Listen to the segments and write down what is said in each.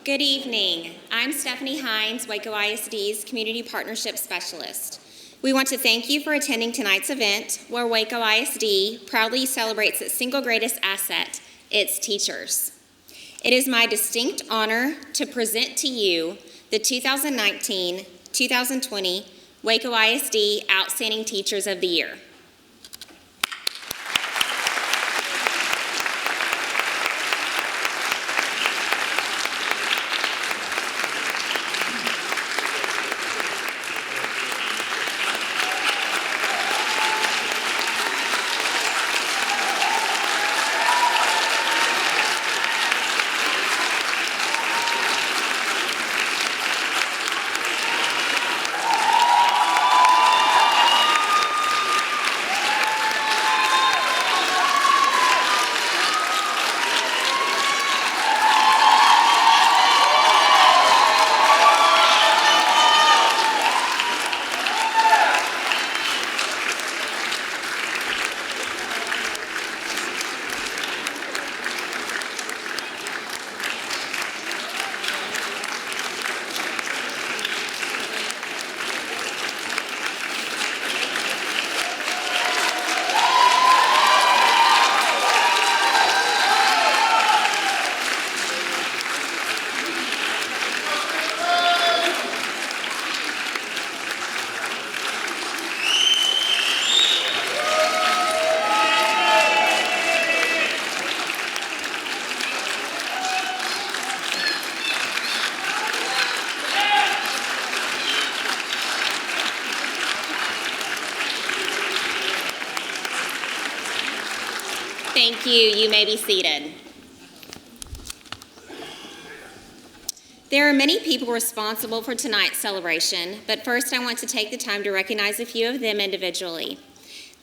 Good evening. I'm Stephanie Hines, Waco ISD's Community Partnership Specialist. We want to thank you for attending tonight's event, where Waco ISD proudly celebrates its single greatest asset, its teachers. It is my distinct honor to present to you the 2019-2020 Waco ISD Outstanding Teachers of the Year. Thank you. You may be seated. There are many people responsible for tonight's celebration, but first I want to take the time to recognize a few of them individually.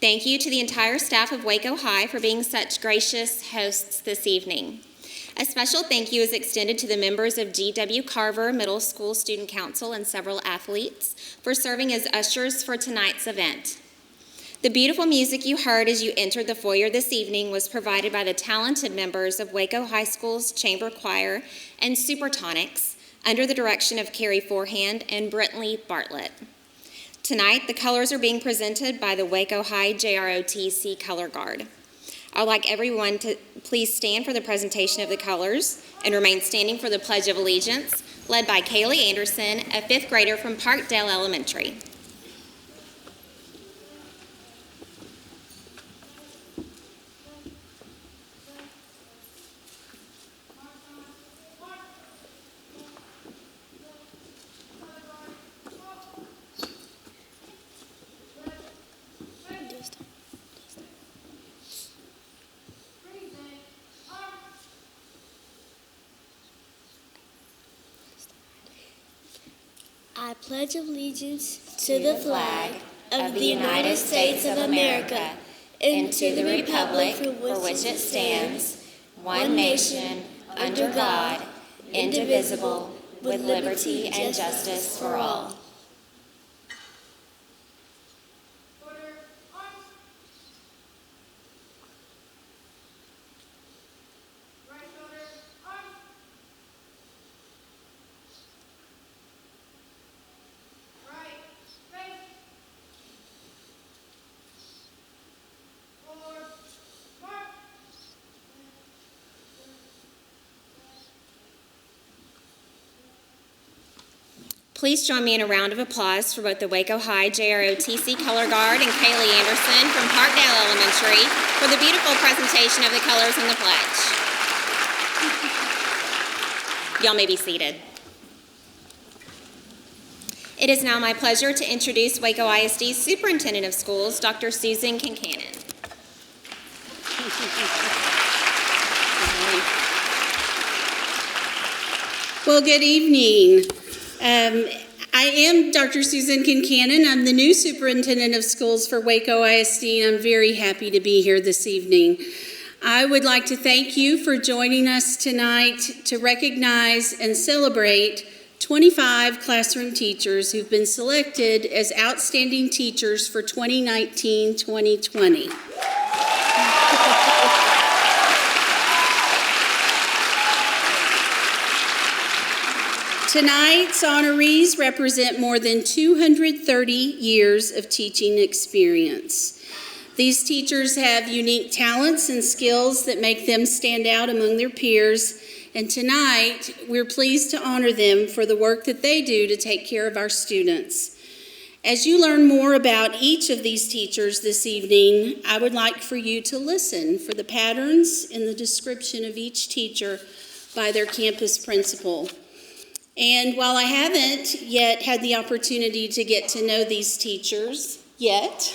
Thank you to the entire staff of Waco High for being such gracious hosts this evening. A special thank you is extended to the members of G.W. Carver Middle School Student Council and several athletes for serving as ushers for tonight's event. The beautiful music you heard as you entered the foyer this evening was provided by the talented members of Waco High School's Chamber Choir and Supertonics under the direction of Carrie Forehand and Brittany Bartlett. Tonight, the colors are being presented by the Waco High JROTC Color Guard. I would like everyone to please stand for the presentation of the colors and remain standing for the Pledge of Allegiance, led by Kaylee Anderson, a fifth grader from Parkdale Elementary. I pledge allegiance to the flag of the United States of America and to the republic for which it stands, one nation, under God, indivisible, with liberty and justice for all. Please join me in a round of applause for both the Waco High JROTC Color Guard and Kaylee Anderson from Parkdale Elementary for the beautiful presentation of the colors in the pledge. Y'all may be seated. It is now my pleasure to introduce Waco ISD's Superintendent of Schools, Dr. Susan Kincannon. Well, good evening. I am Dr. Susan Kincannon. I'm the new Superintendent of Schools for Waco ISD, and I'm very happy to be here this evening. I would like to thank you for joining us tonight to recognize and celebrate 25 classroom teachers who've been selected as outstanding teachers for 2019-2020. Tonight's honorees represent more than 230 years of teaching experience. These teachers have unique talents and skills that make them stand out among their peers, and tonight we're pleased to honor them for the work that they do to take care of our students. As you learn more about each of these teachers this evening, I would like for you to listen for the patterns in the description of each teacher by their campus principal. And while I haven't yet had the opportunity to get to know these teachers yet,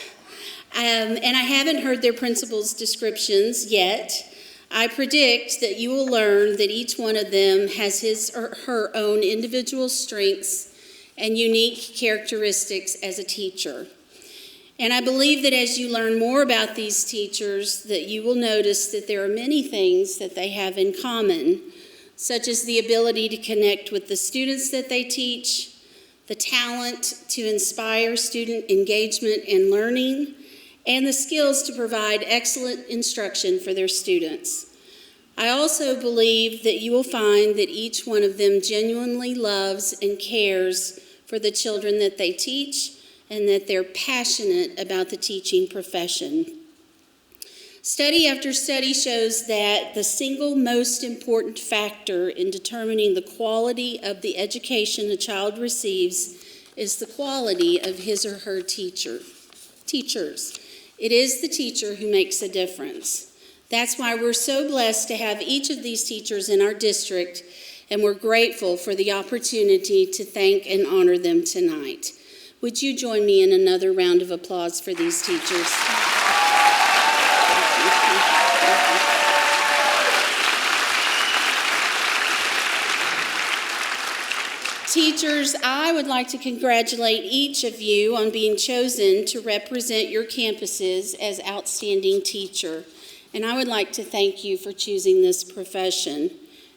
and I haven't heard their principal's descriptions yet, I predict that you will learn that each one of them has his or her own individual strengths and unique characteristics as a teacher. And I believe that as you learn more about these teachers, that you will notice that there are many things that they have in common, such as the ability to connect with the students that they teach, the talent to inspire student engagement and learning, and the skills to provide excellent instruction for their students. I also believe that you will find that each one of them genuinely loves and cares for the children that they teach, and that they're passionate about the teaching profession. Study after study shows that the single most important factor in determining the quality of the education a child receives is the quality of his or her teachers. It is the teacher who makes a difference. That's why we're so blessed to have each of these teachers in our district, and we're grateful for the opportunity to thank and honor them tonight. Would you join me in another round of applause for these teachers? Teachers, I would like to congratulate each of you on being chosen to represent your campuses as outstanding teacher. And I would like to thank you for choosing this profession.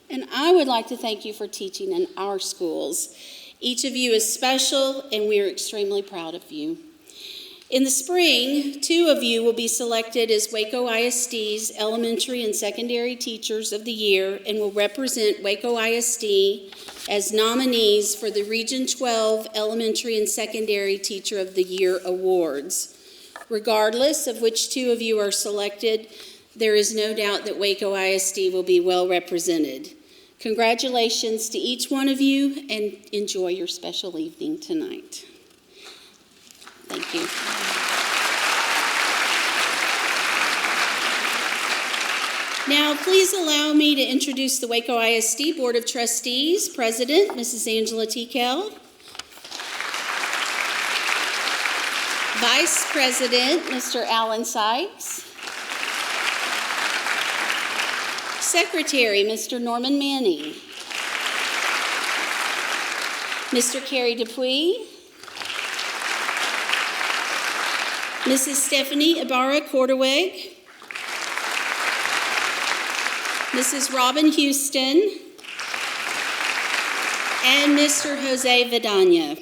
And I would like to thank you for teaching in our schools. Each of you is special, and we are extremely proud of you. In the spring, 2 of you will be selected as Waco ISD's Elementary and Secondary Teachers of the Year and will represent Waco ISD as nominees for the Region 12 Elementary and Secondary Teacher of the Year Awards. Regardless of which 2 of you are selected, there is no doubt that Waco ISD will be well represented. Congratulations to each one of you, and enjoy your special evening tonight. Thank you. Now, please allow me to introduce the Waco ISD Board of Trustees, President, Mrs. Angela Tikel. Vice President, Mr. Alan Sykes. Secretary, Mr. Norman Manning. Mr. Kerry Dupuy. Mrs. Stephanie Ibarra Cordaweg. Mrs. Robyn Houston. And Mr. Jose Vidania.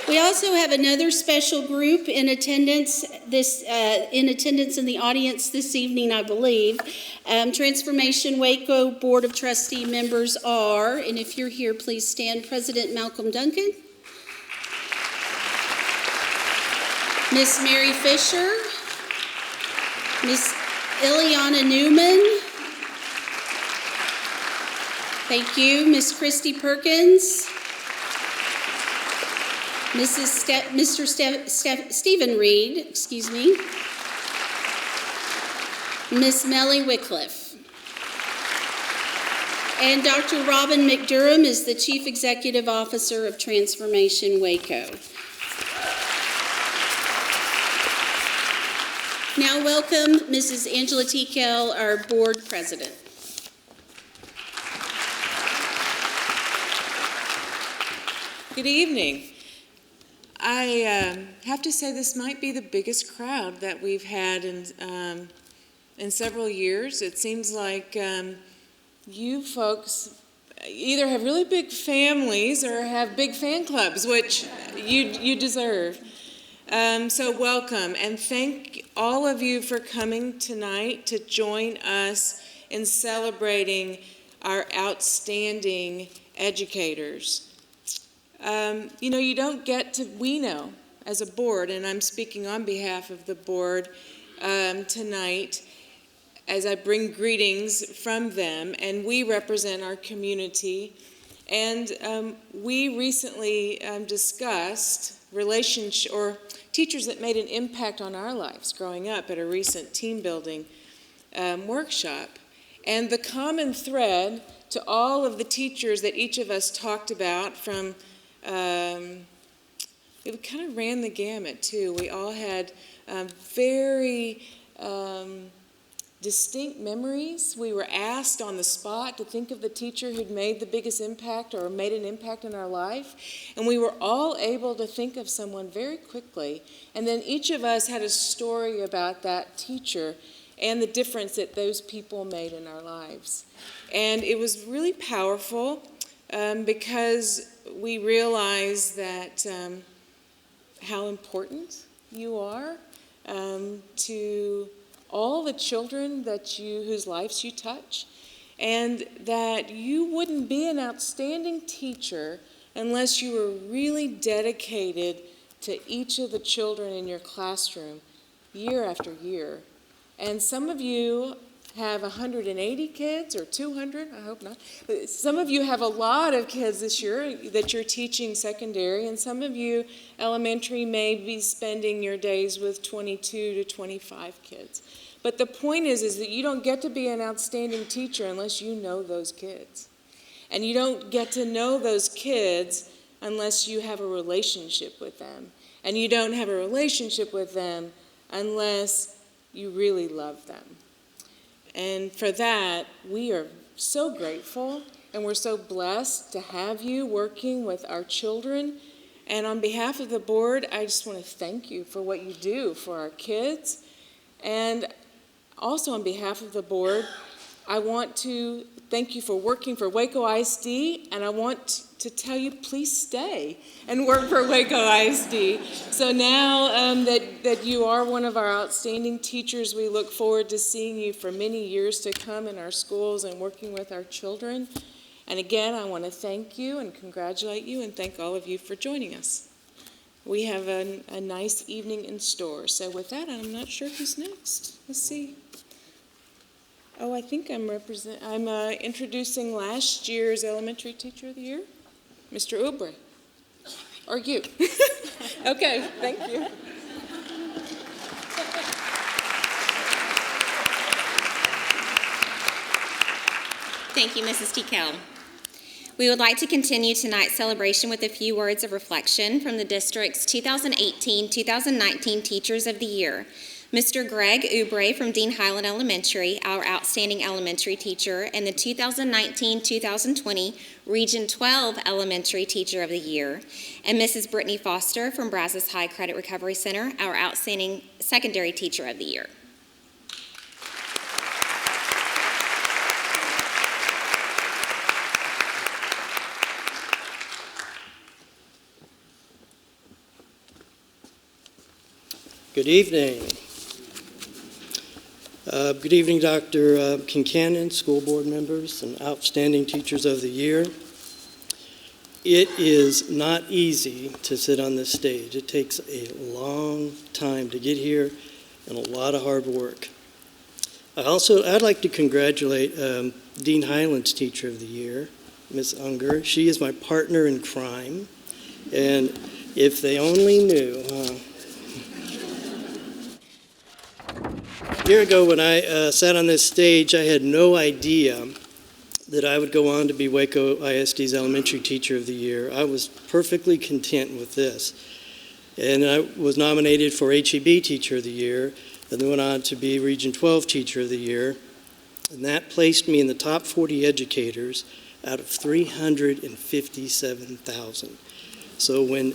We also have another special group in attendance in the audience this evening, I believe. Transformation Waco Board of Trustee members are, and if you're here, please stand, President Malcolm Duncan, Miss Mary Fisher, Miss Ileana Newman, thank you, Miss Christy Perkins, Mr. Stephen Reed, Miss Melly Wycliffe. And Dr. Robyn McDurham is the Chief Executive Officer of Transformation Waco. Now welcome Mrs. Angela Tikel, our Board President. Good evening. I have to say this might be the biggest crowd that we've had in several years. It seems like you folks either have really big families or have big fan clubs, which you deserve. So welcome, and thank all of you for coming tonight to join us in celebrating our outstanding educators. You don't get to, we know as a board, and I'm speaking on behalf of the board tonight, as I bring greetings from them, and we represent our community. And we recently discussed relationship or teachers that made an impact on our lives growing up at a recent team building workshop. And the common thread to all of the teachers that each of us talked about from, it kind of ran the gamut too. We all had very distinct memories. We were asked on the spot to think of the teacher who'd made the biggest impact or made an impact in our life. And we were all able to think of someone very quickly. And then each of us had a story about that teacher and the difference that those people made in our lives. And it was really powerful because we realized that how important you are to all the children whose lives you touch, and that you wouldn't be an outstanding teacher unless you were really dedicated to each of the children in your classroom year after year. And some of you have 180 kids or 200, I hope not. But some of you have a lot of kids this year that you're teaching secondary, and some of you elementary may be spending your days with 22 to 25 kids. But the point is that you don't get to be an outstanding teacher unless you know those kids. And you don't get to know those kids unless you have a relationship with them. And you don't have a relationship with them unless you really love them. And for that, we are so grateful, and we're so blessed to have you working with our children. And on behalf of the board, I just want to thank you for what you do for our kids. And also on behalf of the board, I want to thank you for working for Waco ISD, and I want to tell you, please stay and work for Waco ISD. So now that you are one of our outstanding teachers, we look forward to seeing you for many years to come in our schools and working with our children. And again, I want to thank you and congratulate you and thank all of you for joining us. We have a nice evening in store. So with that, I'm not sure who's next. Let's see. Oh, I think I'm introducing last year's elementary teacher of the year, Mr. Oubre. Or you. Okay, thank you. Thank you, Mrs. Tikel. We would like to continue tonight's celebration with a few words of reflection from the district's 2018-2019 Teachers of the Year. Mr. Greg Oubre from Dean Highland Elementary, our outstanding elementary teacher, and the 2019-2020 Region 12 Elementary Teacher of the Year, and Mrs. Brittany Foster from Brazos High Credit Recovery Center, our outstanding secondary teacher of the year. Good evening. Good evening, Dr. Kincannon, school board members, and outstanding teachers of the year. It is not easy to sit on this stage. It takes a long time to get here and a lot of hard work. I'd like to congratulate Dean Highland's Teacher of the Year, Ms. Unger. She is my partner in crime, and if they only knew, A year ago when I sat on this stage, I had no idea that I would go on to be Waco ISD's Elementary Teacher of the Year. I was perfectly content with this. And I was nominated for HEB Teacher of the Year, and then went on to be Region 12 Teacher of the Year. And that placed me in the top 40 educators out of 357,000. So when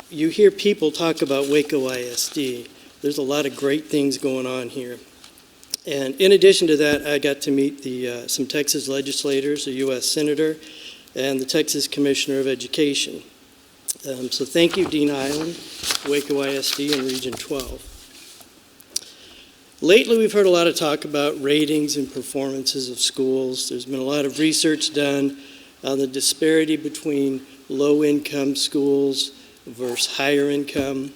you hear people talk about Waco ISD, there's a lot of great things going on here. And in addition to that, I got to meet some Texas legislators, a U.S. Senator, and the Texas Commissioner of Education. So thank you, Dean Highland, Waco ISD, and Region 12. Lately, we've heard a lot of talk about ratings and performances of schools. There's been a lot of research done on the disparity between low-income schools versus higher income.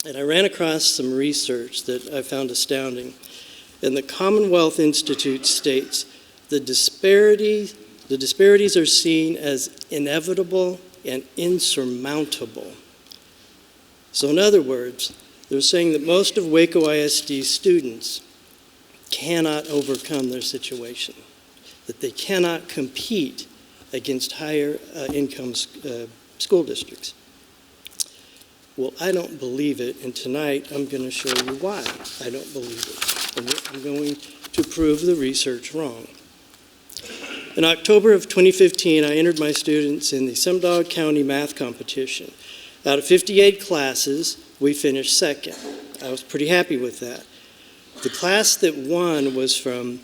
And I ran across some research that I found astounding. And the Commonwealth Institute states the disparities are seen as inevitable and insurmountable. So in other words, they're saying that most of Waco ISD students cannot overcome their situation, that they cannot compete against higher income school districts. Well, I don't believe it, and tonight I'm going to show you why I don't believe it. And I'm going to prove the research wrong. In October of 2015, I entered my students in the Sumdog County math competition. Out of 58 classes, we finished second. I was pretty happy with that. The class that won was from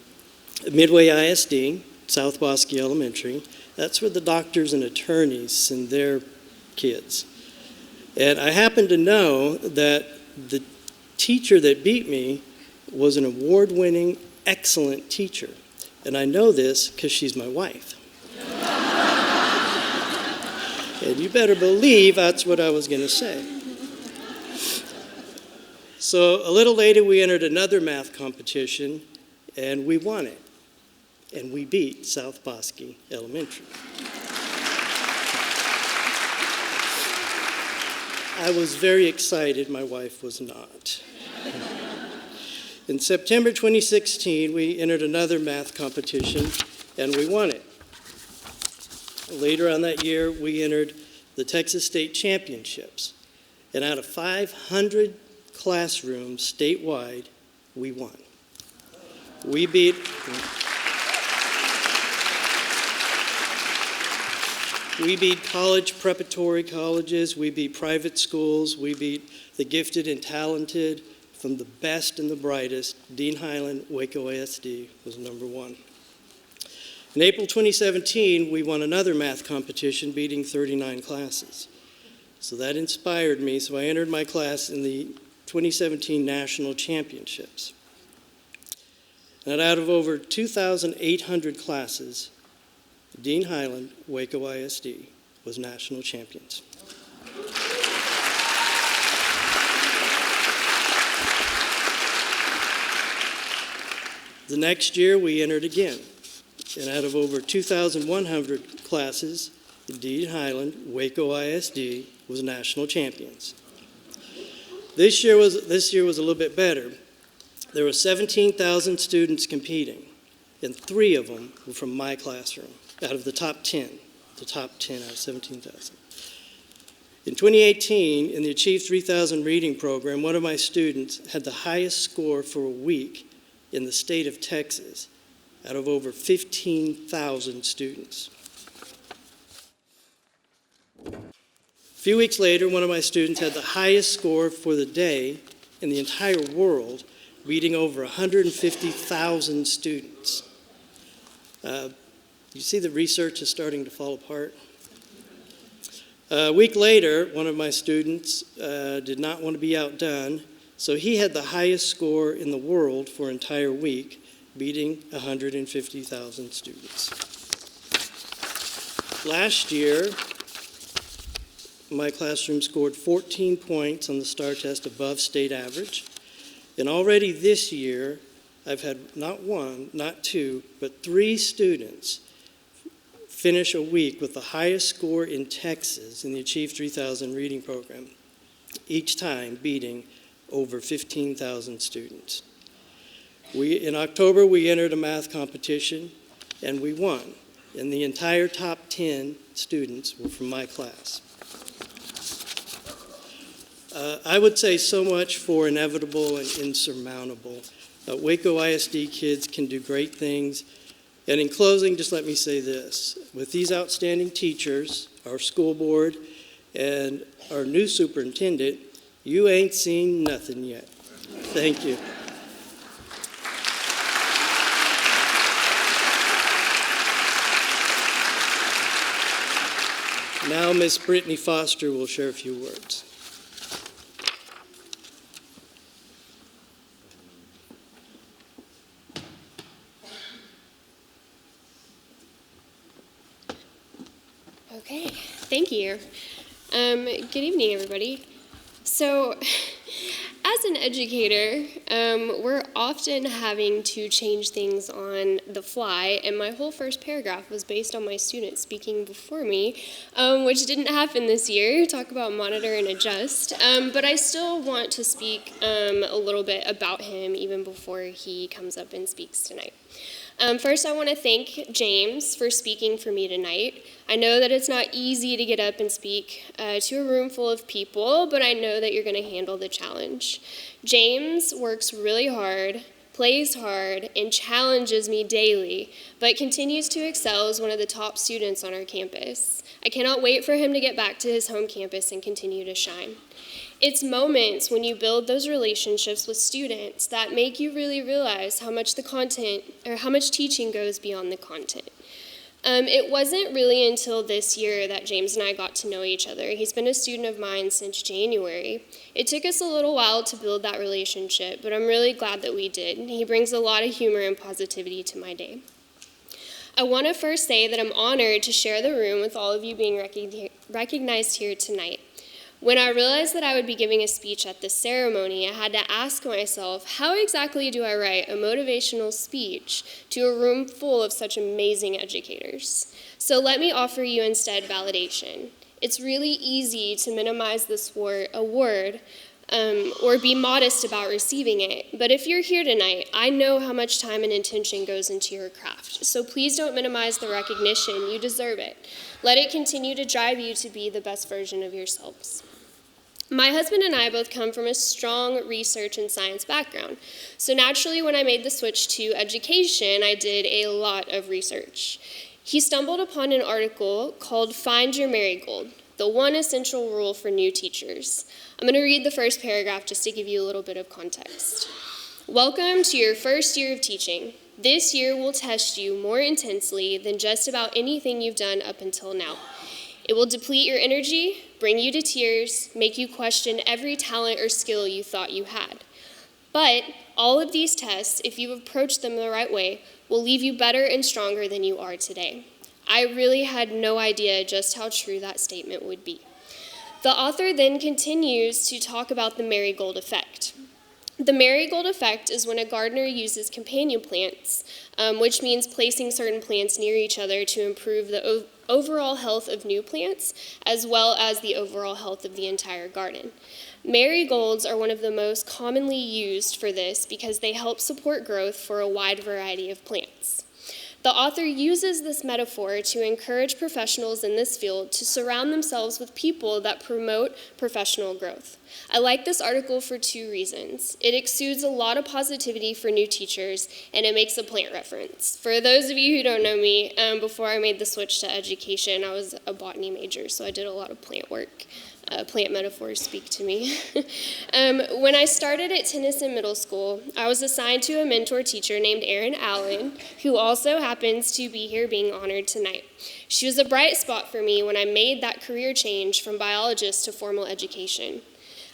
Midway ISD, South Bosque Elementary. That's where the doctors and attorneys send their kids. And I happen to know that the teacher that beat me was an award-winning, excellent teacher. And I know this because she's my wife. And you better believe that's what I was going to say. So a little later, we entered another math competition, and we won it. And we beat South Bosque Elementary. I was very excited. My wife was not. In September 2016, we entered another math competition, and we won it. Later on that year, we entered the Texas State Championships. And out of 500 classrooms statewide, we won. We beat college preparatory colleges, we beat private schools, we beat the gifted and talented, from the best and the brightest. Dean Highland, Waco ISD was number one. In April 2017, we won another math competition, beating 39 classes. So that inspired me, so I entered my class in the 2017 National Championships. And out of over 2,800 classes, Dean Highland, Waco ISD, was national champions. The next year, we entered again. And out of over 2,100 classes, Dean Highland, Waco ISD, was national champions. This year was a little bit better. There were 17,000 students competing, and 3 of them were from my classroom, out of the top 10 out of 17,000. In 2018, in the Achieve 3000 reading program, one of my students had the highest score for a week in the state of Texas, out of over 15,000 students. A few weeks later, one of my students had the highest score for the day in the entire world, beating over 150,000 students. You see the research is starting to fall apart? A week later, one of my students did not want to be outdone, so he had the highest score in the world for an entire week, beating 150,000 students. Last year, my classroom scored 14 points on the STAR test above state average. And already this year, I've had not 1, not 2, but 3 students finish a week with the highest score in Texas in the Achieve 3000 reading program, each time beating over 15,000 students. In October, we entered a math competition, and we won. And the entire top 10 students were from my class. I would say so much for inevitable and insurmountable. Waco ISD kids can do great things. And in closing, just let me say this. With these outstanding teachers, our school board, and our new superintendent, you ain't seen nothing yet. Thank you. Now Miss Brittany Foster will share a few words. you. Good evening, everybody. So, as an educator, we're often having to change things on the fly, and my whole first paragraph was based on my student speaking before me, which didn't happen this year. Talk about monitor and adjust. But I still want to speak a little bit about him even before he comes up and speaks tonight. First, I want to thank James for speaking for me tonight. I know that it's not easy to get up and speak to a room full of people, but I know that you're going to handle the challenge. James works really hard, plays hard, and challenges me daily, but continues to excel as one of the top students on our campus. I cannot wait for him to get back to his home campus and continue to shine. It's moments when you build those relationships with students that make you really realize how much the content or how much teaching goes beyond the content. It wasn't really until this year that James and I got to know each other. He's been a student of mine since January. It took us a little while to build that relationship, but I'm really glad that we did. He brings a lot of humor and positivity to my day. I want to first say that I'm honored to share the room with all of you being recognized here tonight. When I realized that I would be giving a speech at this ceremony, I had to ask myself, how exactly do I write a motivational speech to a room full of such amazing educators? So let me offer you instead validation. It's really easy to minimize this award or be modest about receiving it. But if you're here tonight, I know how much time and intention goes into your craft. So please don't minimize the recognition. You deserve it. Let it continue to drive you to be the best version of yourselves. My husband and I both come from a strong research and science background. So naturally, when I made the switch to education, I did a lot of research. He stumbled upon an article called Find Your Marigold, the one essential rule for new teachers. I'm going to read the first paragraph just to give you a little bit of context. Welcome to your first year of teaching. This year will test you more intensely than just about anything you've done up until now. It will deplete your energy, bring you to tears, make you question every talent or skill you thought you had. But all of these tests, if you approach them the right way, will leave you better and stronger than you are today. I really had no idea just how true that statement would be. The author then continues to talk about the marigold effect. The marigold effect is when a gardener uses companion plants, which means placing certain plants near each other to improve the overall health of new plants, as well as the overall health of the entire garden. Marigolds are one of the most commonly used for this because they help support growth for a wide variety of plants. The author uses this metaphor to encourage professionals in this field to surround themselves with people that promote professional growth. I like this article for two reasons. It exudes a lot of positivity for new teachers, and it makes a plant reference. For those of you who don't know me, before I made the switch to education, I was a botany major, so I did a lot of plant work. Plant metaphors speak to me. When I started at Tennyson Middle School, I was assigned to a mentor teacher named Erin Allen, who also happens to be here being honored tonight. She was a bright spot for me when I made that career change from biologist to formal education.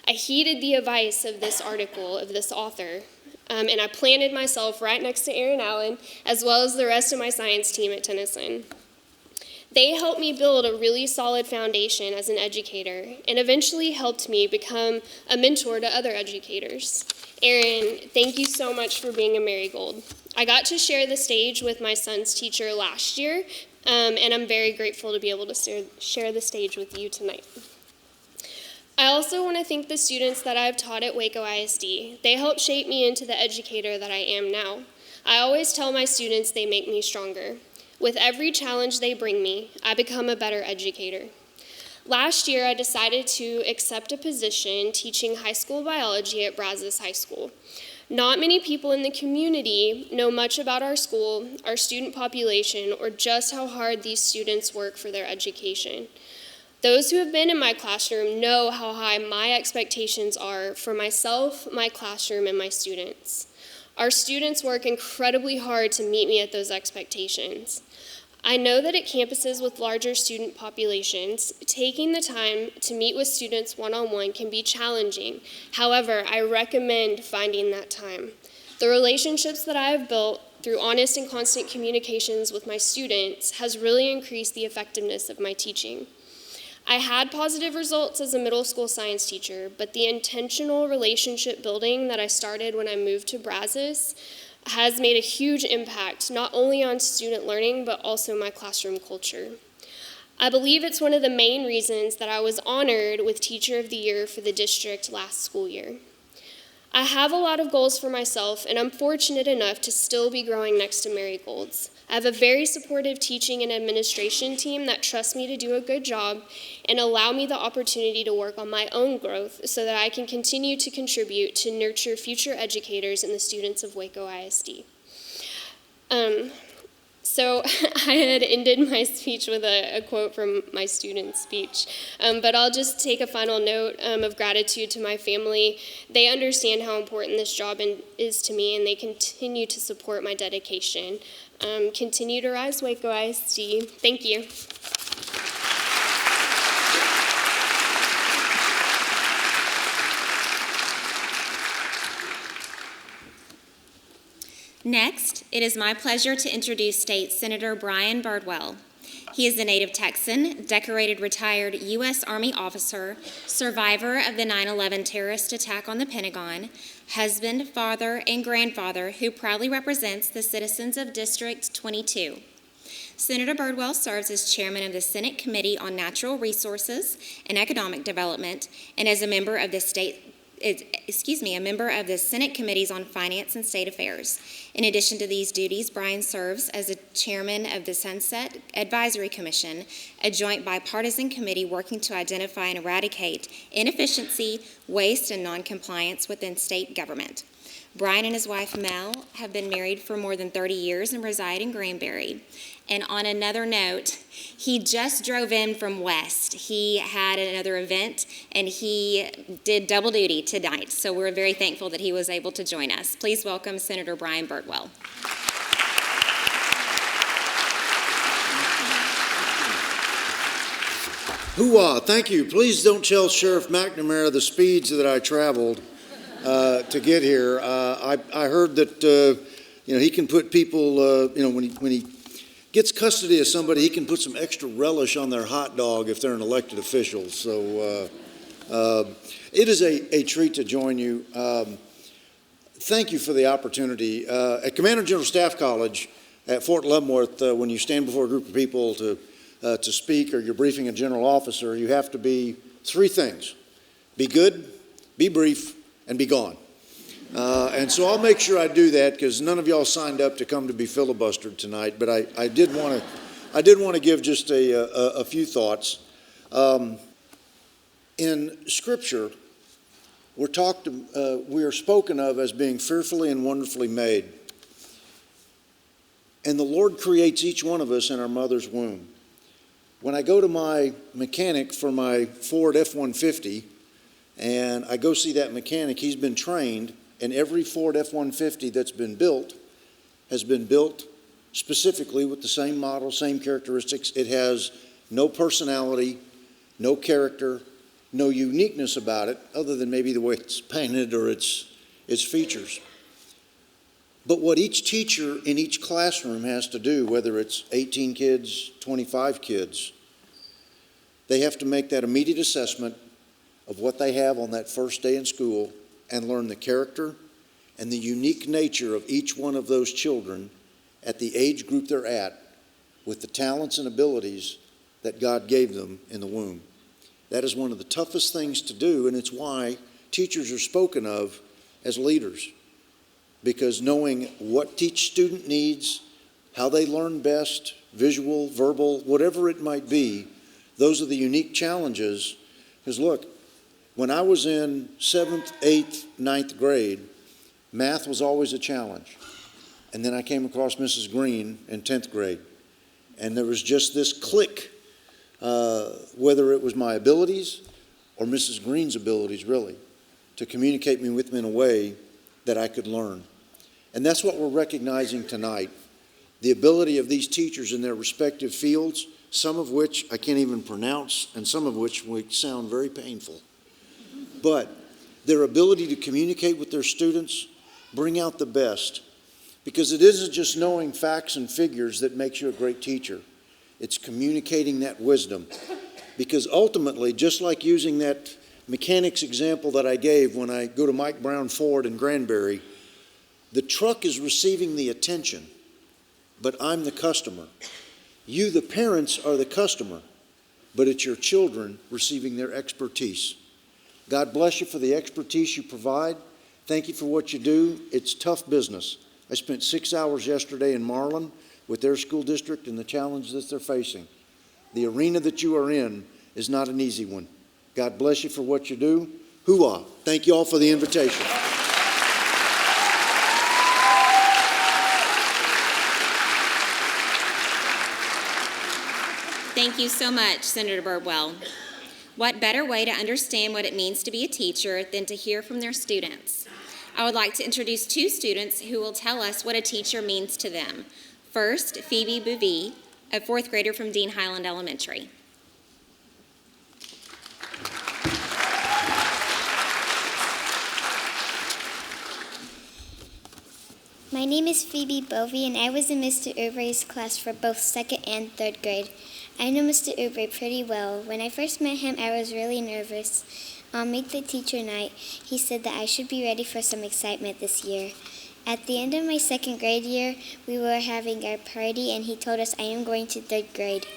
I heeded the advice of this article, of this author, and I planted myself right next to Erin Allen, as well as the rest of my science team at Tennyson. They helped me build a really solid foundation as an educator and eventually helped me become a mentor to other educators. Erin, thank you so much for being a marigold. I got to share the stage with my son's teacher last year, and I'm very grateful to be able to share the stage with you tonight. I also want to thank the students that I've taught at Waco ISD. They helped shape me into the educator that I am now. I always tell my students they make me stronger. With every challenge they bring me, I become a better educator. Last year, I decided to accept a position teaching high school biology at Brazos High School. Not many people in the community know much about our school, our student population, or just how hard these students work for their education. Those who have been in my classroom know how high my expectations are for myself, my classroom, and my students. Our students work incredibly hard to meet me at those expectations. I know that at campuses with larger student populations, taking the time to meet with students one-on-one can be challenging. However, I recommend finding that time. The relationships that I have built through honest and constant communications with my students has really increased the effectiveness of my teaching. I had positive results as a middle school science teacher, but the intentional relationship building that I started when I moved to Brazos has made a huge impact, not only on student learning, but also my classroom culture. I believe it's one of the main reasons that I was honored with Teacher of the Year for the district last school year. I have a lot of goals for myself, and I'm fortunate enough to still be growing next to marigolds. I have a very supportive teaching and administration team that trusts me to do a good job and allow me the opportunity to work on my own growth so that I can continue to contribute to nurture future educators and the students of Waco ISD. So I had ended my speech with a quote from my student's speech, but I'll just take a final note of gratitude to my family. They understand how important this job is to me, and they continue to support my dedication. Continue to rise, Waco ISD. Thank you. Next, it is my pleasure to introduce State Senator Brian Birdwell. He is a native Texan, decorated retired U.S. Army officer, survivor of the 9/11 terrorist attack on the Pentagon, husband, father, and grandfather who proudly represents the citizens of District 22. Senator Birdwell serves as chairman of the Senate Committee on Natural Resources and Economic Development and as a member of the Senate Committees on Finance and State Affairs. In addition to these duties, Brian serves as a chairman of the Sunset Advisory Commission, a joint bipartisan committee working to identify and eradicate inefficiency, waste, and noncompliance within state government. Brian and his wife Mel have been married for more than 30 years and reside in Granbury. And on another note, he just drove in from West. He had another event and he did double duty tonight. So we're very thankful that he was able to join us. Please welcome Senator Brian Birdwell. Hoo-ah, thank you. Please don't tell Sheriff McNamara the speeds that I traveled to get here. I heard that he can put people, when he gets custody of somebody, he can put some extra relish on their hot dog if they're an elected official. So it is a treat to join you. Thank you for the opportunity. At Commander General Staff College at Fort Leavenworth, when you stand before a group of people to speak or you're briefing a general officer, you have to be three things: be good, be brief, and be gone. And so I'll make sure I do that because none of y'all signed up to come to be filibustered tonight. But I did want to give just a few thoughts. In Scripture, we are spoken of as being fearfully and wonderfully made. And the Lord creates each one of us in our mother's womb. When I go to my mechanic for my Ford F-150, and I go see that mechanic, he's been trained, and every Ford F-150 that's been built has been built specifically with the same model, same characteristics. It has no personality, no character, no uniqueness about it, other than maybe the way it's painted or its features. But what each teacher in each classroom has to do, whether it's 18 kids, 25 kids, they have to make that immediate assessment of what they have on that first day in school and learn the character and the unique nature of each one of those children at the age group they're at with the talents and abilities that God gave them in the womb. That is one of the toughest things to do, and it's why teachers are spoken of as leaders. Because knowing what each student needs, how they learn best, visual, verbal, whatever it might be, those are the unique challenges. Because look, when I was in 7th, 8th, 9th grade, math was always a challenge. And then I came across Mrs. Green in 10th grade. And there was just this click, whether it was my abilities or Mrs. Green's abilities, really, to communicate with me in a way that I could learn. And that's what we're recognizing tonight, the ability of these teachers in their respective fields, some of which I can't even pronounce, and some of which would sound very painful. But their ability to communicate with their students, bring out the best, because it isn't just knowing facts and figures that makes you a great teacher. It's communicating that wisdom, Because ultimately, just like using that mechanics example that I gave when I go to Mike Brown Ford in Granbury, the truck is receiving the attention, but I'm the customer. You, the parents, are the customer, but it's your children receiving their expertise. God bless you for the expertise you provide. Thank you for what you do. It's tough business. I spent 6 hours yesterday in Marlin with their school district and the challenge that they're facing. The arena that you are in is not an easy one. God bless you for what you do. Hoo-ah. Thank you all for the invitation. Thank you so much, Senator Birdwell. What better way to understand what it means to be a teacher than to hear from their students? I would like to introduce two students who will tell us what a teacher means to them. First, Phoebe Bouvie, a fourth grader from Dean Highland Elementary. My name is Phoebe Bouvie, and I was in Mr. Oubre's class for both 2nd and 3rd grade. I know Mr. Oubre pretty well. When I first met him, I was really nervous. On Meet the Teacher night, he said that I should be ready for some excitement this year. At the end of my 2nd grade year, we were having our party, and he told us I am going to 3rd grade.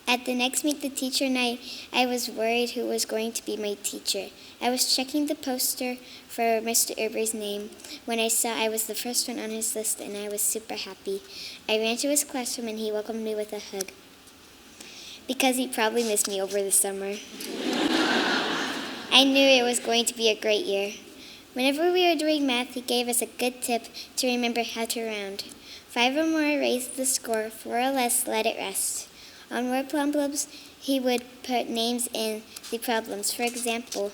At the next Meet the Teacher night, I was worried who was going to be my teacher. I was checking the poster for Mr. Oubre's name when I saw I was the first one on his list, and I was super happy. I ran to his classroom, and he welcomed me with a hug, because he probably missed me over the summer. I knew it was going to be a great year. Whenever we were doing math, he gave us a good tip to remember how to round. 5 or more raised the score, 4 or less let it rest. On word problems, he would put names in the problems. For example,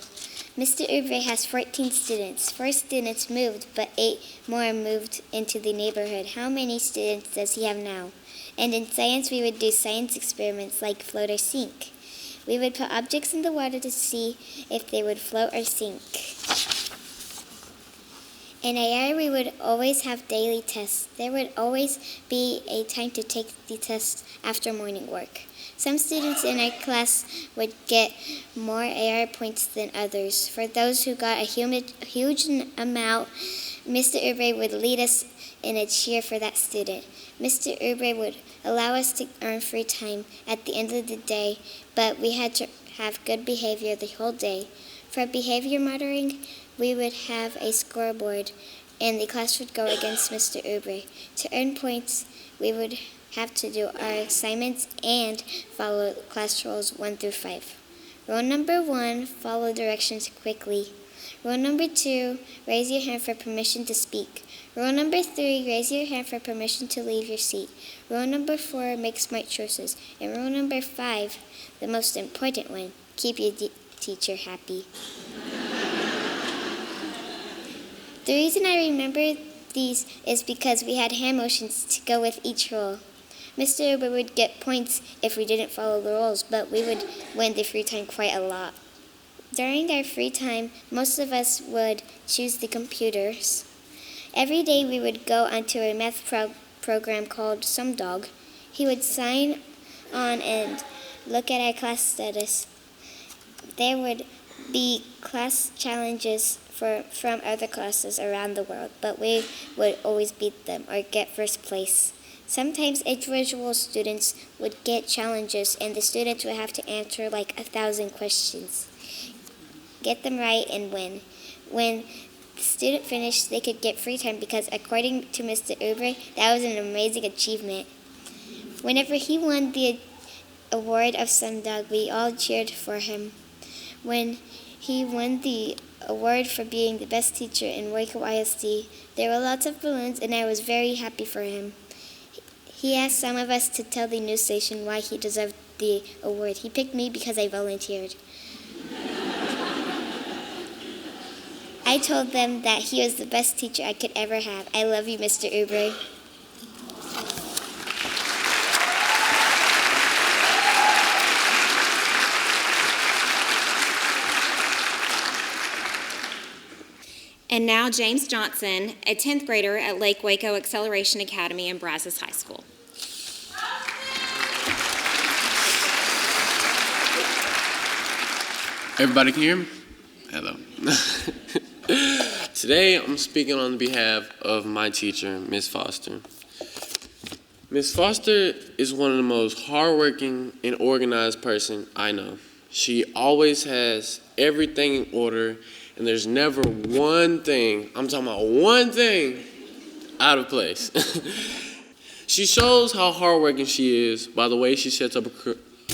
Mr. Oubre has 14 students. 4 students moved, but 8 more moved into the neighborhood. How many students does he have now? And in science, we would do science experiments like float or sink. We would put objects in the water to see if they would float or sink. In AR, we would always have daily tests. There would always be a time to take the test after morning work. Some students in our class would get more AR points than others. For those who got a huge amount, Mr. Oubre would lead us in a cheer for that student. Mr. Oubre would allow us to earn free time at the end of the day, but we had to have good behavior the whole day. For behavior monitoring, we would have a scoreboard, and the class would go against Mr. Oubre. To earn points, we would have to do our assignments and follow class rules 1 through 5. Rule number 1, follow directions quickly. Rule number 2, raise your hand for permission to speak. Rule number 3, raise your hand for permission to leave your seat. Rule number 4, make smart choices. And rule number 5, the most important one, keep your teacher happy. The reason I remember these is because we had hand motions to go with each rule. Mr. Oubre would get points if we didn't follow the rules, but we would win the free time quite a lot. During our free time, most of us would choose the computers. Every day we would go onto a math program called SumDog. He would sign on and look at our class status. There would be class challenges from other classes around the world, but we would always beat them or get first place. Sometimes individual students would get challenges, and the students would have to answer like 1,000 questions. Get them right and win. When the student finished, they could get free time because according to Mr. Oubre, that was an amazing achievement. Whenever he won the award of SumDog, we all cheered for him. When he won the award for being the best teacher in Waco ISD, there were lots of balloons, and I was very happy for him. He asked some of us to tell the news station why he deserved the award. He picked me because I volunteered. I told them that he was the best teacher I could ever have. I love you, Mr. Oubre. And now James Johnson, a 10th grader at Lake Waco Acceleration Academy in Brazos High School. Everybody can hear me? Hello. Today, I'm speaking on behalf of my teacher, Ms. Foster. Ms. Foster is one of the most hardworking and organized person I know. She always has everything in order, and there's never one thing, I'm talking about one thing, out of place. She shows how hardworking she is by the way she sets up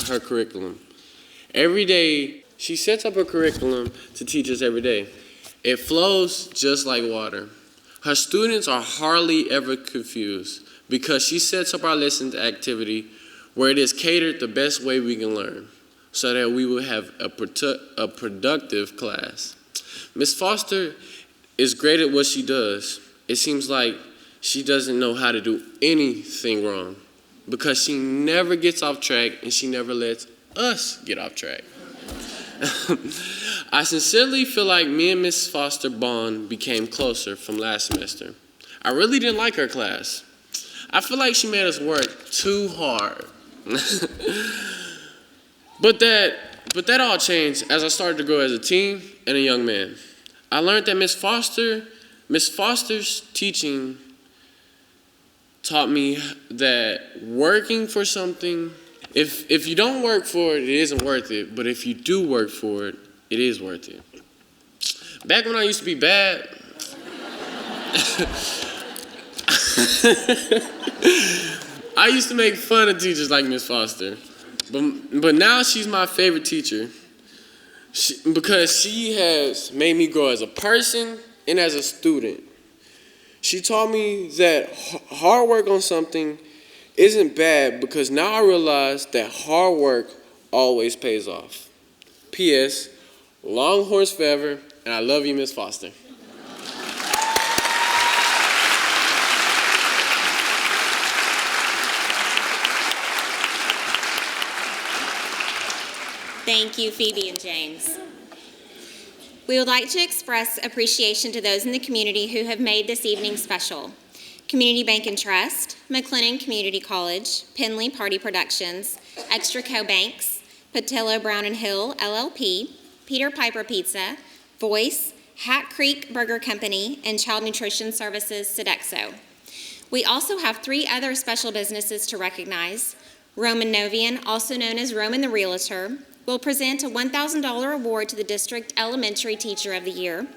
her curriculum. Every day, she sets up her curriculum to teach us every day. It flows just like water. Her students are hardly ever confused because she sets up our lessons activity where it is catered the best way we can learn so that we will have a productive class. Ms. Foster is great at what she does. It seems like she doesn't know how to do anything wrong because she never gets off track and she never lets us get off track. I sincerely feel like me and Miss Foster bond became closer from last semester. I really didn't like her class. I feel like she made us work too hard. But that all changed as I started to grow as a teen and a young man. I learned that Miss Foster's teaching taught me that working for something, if you don't work for it, it isn't worth it. But if you do work for it, it is worth it. Back when I used to be bad, I used to make fun of teachers like Miss Foster. But now she's my favorite teacher because she has made me grow as a person and as a student. She taught me that hard work on something isn't bad because now I realize that hard work always pays off. P.S. Longhorns forever, and I love you, Miss Foster. Thank you, Phoebe and James. We would like to express appreciation to those in the community who have made this evening special. Community Bank and Trust, McLennan Community College, Penley Party Productions, Extra Co Banks, Patillo Brown and Hill LLP, Peter Piper Pizza, Voice, Hat Creek Burger Company, and Child Nutrition Services Sodexo. We also have 3 other special businesses to recognize. Roman Novian, also known as Roman the Realtor, will present a $1,000 award to the District Elementary Teacher of the Year.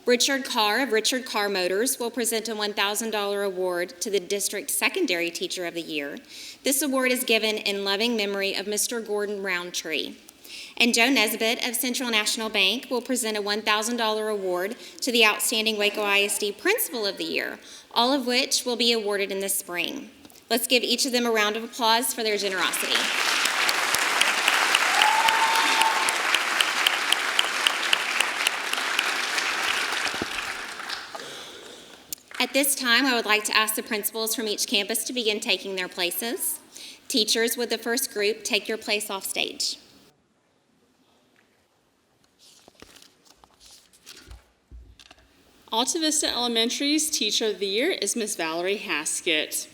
Richard Carr of Richard Carr Motors will present a $1,000 award to the District Secondary Teacher of the Year. This award is given in loving memory of Mr. Gordon Roundtree. And Joe Nesbitt of Central National Bank will present a $1,000 award to the Outstanding Waco ISD Principal of the Year, all of which will be awarded in the spring. Let's give each of them a round of applause for their generosity. At this time, I would like to ask the principals from each campus to begin taking their places. Teachers with the first group, take your place off stage. Alta Vista Elementary's Teacher of the Year is Ms. Valery Haskett.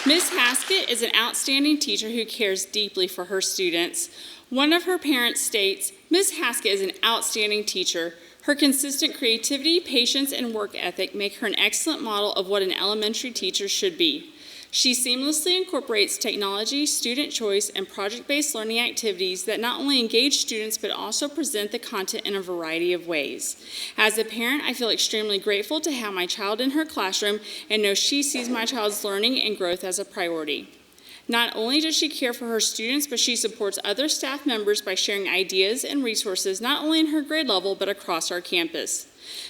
Ms. Haskett is an outstanding teacher who cares deeply for her students. One of her parents states, "Ms. Haskett is an outstanding teacher. Her consistent creativity, patience, and work ethic make her an excellent model of what an elementary teacher should be. She seamlessly incorporates technology, student choice, and project-based learning activities that not only engage students but also present the content in a variety of ways. As a parent, I feel extremely grateful to have my child in her classroom and know she sees my child's learning and growth as a priority. Not only does she care for her students, but she supports other staff members by sharing ideas and resources not only in her grade level but across our campus.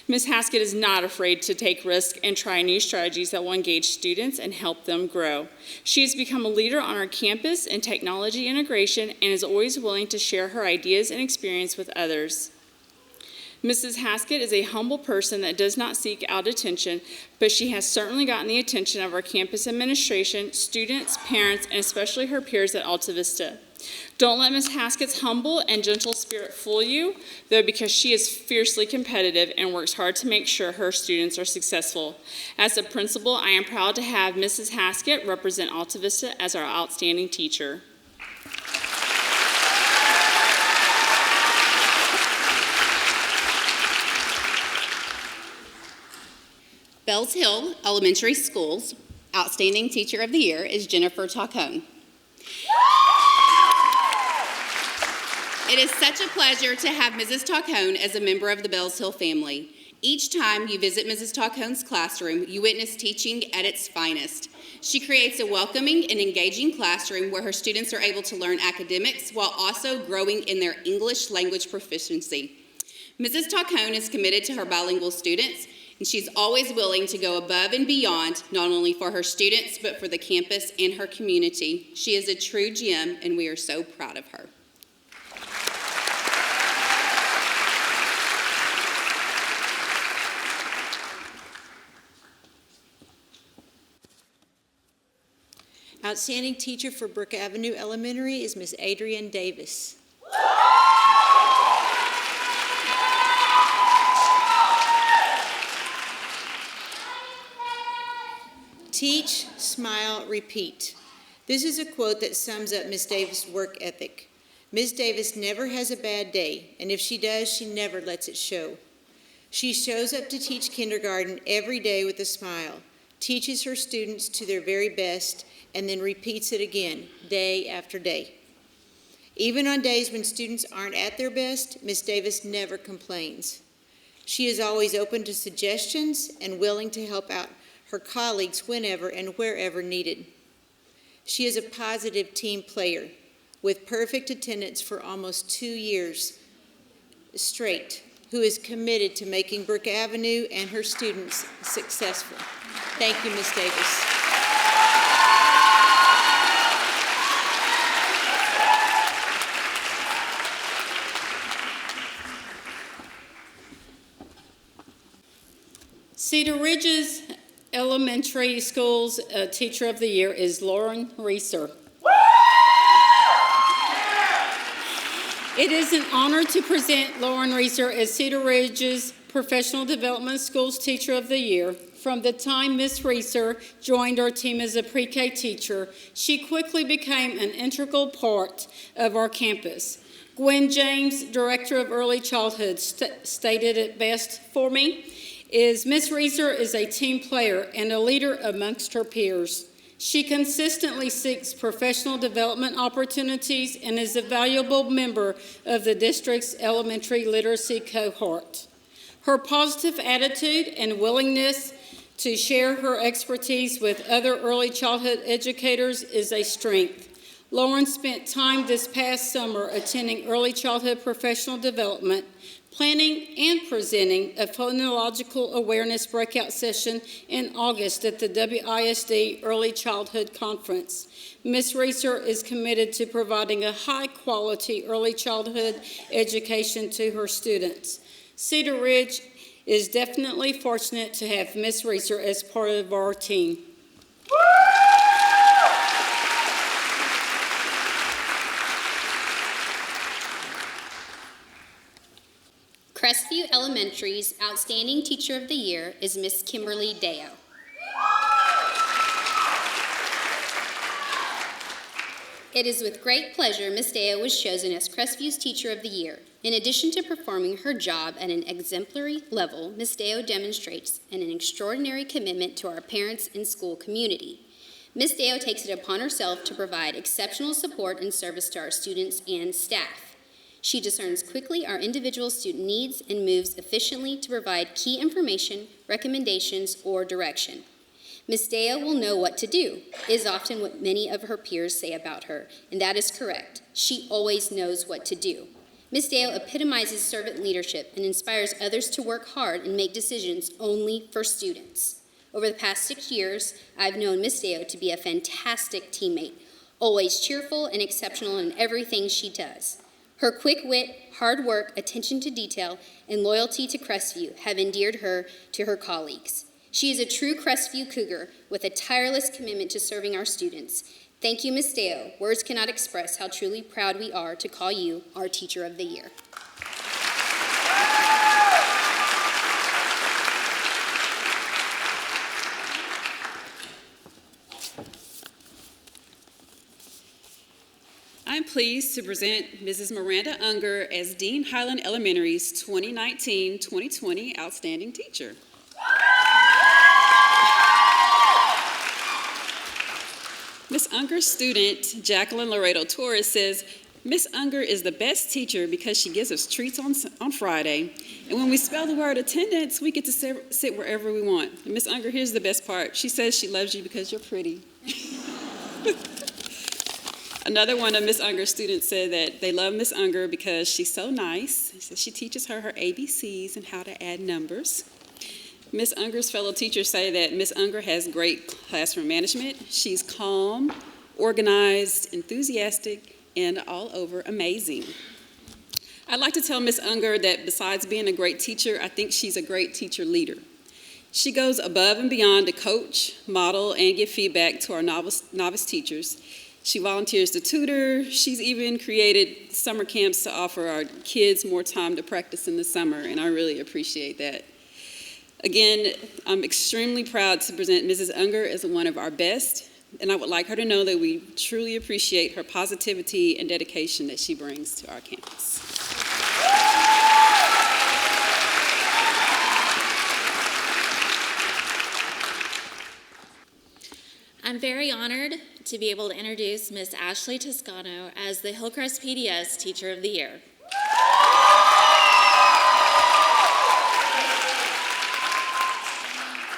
Ms. Haskett is not afraid to take risks and try new strategies that will engage students and help them grow. She has become a leader on our campus in technology integration and is always willing to share her ideas and experience with others. Mrs. Haskett is a humble person that does not seek out attention, but she has certainly gotten the attention of our campus administration, students, parents, and especially her peers at Alta Vista. Don't let Ms. Haskett's humble and gentle spirit fool you, though, because she is fiercely competitive and works hard to make sure her students are successful. As a principal, I am proud to have Mrs. Haskett represent Alta Vista as our outstanding teacher. Bells Hill Elementary School's Outstanding Teacher of the Year is Jennifer Tacón. It is such a pleasure to have Mrs. Tacón as a member of the Bells Hill family. Each time you visit Mrs. Tacón's classroom, you witness teaching at its finest. She creates a welcoming and engaging classroom where her students are able to learn academics while also growing in their English language proficiency. Mrs. Tacón is committed to her bilingual students, and she's always willing to go above and beyond, not only for her students, but for the campus and her community. She is a true gem, and we are so proud of her. Outstanding teacher for Brook Avenue Elementary is Miss Adrienne Davis. Teach, smile, repeat. This is a quote that sums up Miss Davis' work ethic. Miss Davis never has a bad day, and if she does, she never lets it show. She shows up to teach kindergarten every day with a smile, teaches her students to their very best, and then repeats it again, day after day. Even on days when students aren't at their best, Miss Davis never complains. She is always open to suggestions and willing to help out her colleagues whenever and wherever needed. She is a positive team player with perfect attendance for almost 2 years straight, who is committed to making Brook Avenue and her students successful. Thank you, Ms. Davis. Cedar Ridge's Elementary School's Teacher of the Year is Lauren Reasot. It is an honor to present Lauren Reasot as Cedar Ridge's Professional Development School's Teacher of the Year. From the time Ms. Reasot joined our team as a pre-K teacher, she quickly became an integral part of our campus. Gwen James, Director of Early Childhood, stated it best for me. Ms. Reasot is a team player and a leader amongst her peers. She consistently seeks professional development opportunities and is a valuable member of the district's elementary literacy cohort. Her positive attitude and willingness to share her expertise with other early childhood educators is a strength. Lauren spent time this past summer attending early childhood professional development, planning and presenting a phonological awareness breakout session in August at the WISD Early Childhood Conference. Ms. Reasot is committed to providing a high-quality early childhood education to her students. Cedar Ridge is definitely fortunate to have Ms. Reasot as part of our team. Crestview Elementary's Outstanding Teacher of the Year is Miss Kimberley Deyo. It is with great pleasure Miss Deyo was chosen as Crestview's Teacher of the Year. In addition to performing her job at an exemplary level, Miss Deyo demonstrates an extraordinary commitment to our parents and school community. Miss Deyo takes it upon herself to provide exceptional support and service to our students and staff. She discerns quickly our individual student needs and moves efficiently to provide key information, recommendations, or direction. Ms. Deyo will know what to do, is often what many of her peers say about her, and that is correct. She always knows what to do. Ms. Deyo epitomizes servant leadership and inspires others to work hard and make decisions only for students. Over the past 6 years, I've known Ms. Deyo to be a fantastic teammate, always cheerful and exceptional in everything she does. Her quick wit, hard work, attention to detail, and loyalty to Crestview have endeared her to her colleagues. She is a true Crestview Cougar with a tireless commitment to serving our students. Thank you, Ms. Deyo. Words cannot express how truly proud we are to call you our Teacher of the Year. I'm pleased to present Mrs. Miranda Unger as Dean Highland Elementary's 2019-2020 Outstanding Teacher. Ms. Unger's student, Jacqueline Laredo Torres, says, Ms. Unger is the best teacher because she gives us treats on Friday. And when we spell the word attendance, we get to sit wherever we want. And Ms. Unger, here's the best part. She says she loves you because you're pretty. Another one of Ms. Unger's students said that they love Ms. Unger because she's so nice. She teaches her ABCs and how to add numbers. Ms. Unger's fellow teachers say that Ms. Unger has great classroom management. She's calm, organized, enthusiastic, and all over amazing. I'd like to tell Ms. Unger that besides being a great teacher, I think she's a great teacher leader. She goes above and beyond to coach, model, and give feedback to our novice teachers. She volunteers to tutor. She's even created summer camps to offer our kids more time to practice in the summer, and I really appreciate that. Again, I'm extremely proud to present Mrs. Unger as one of our best, and I would like her to know that we truly appreciate her positivity and dedication that she brings to our campus. I'm very honored to be able to introduce Miss Ashley Toscano as the Hillcrest PDS Teacher of the Year.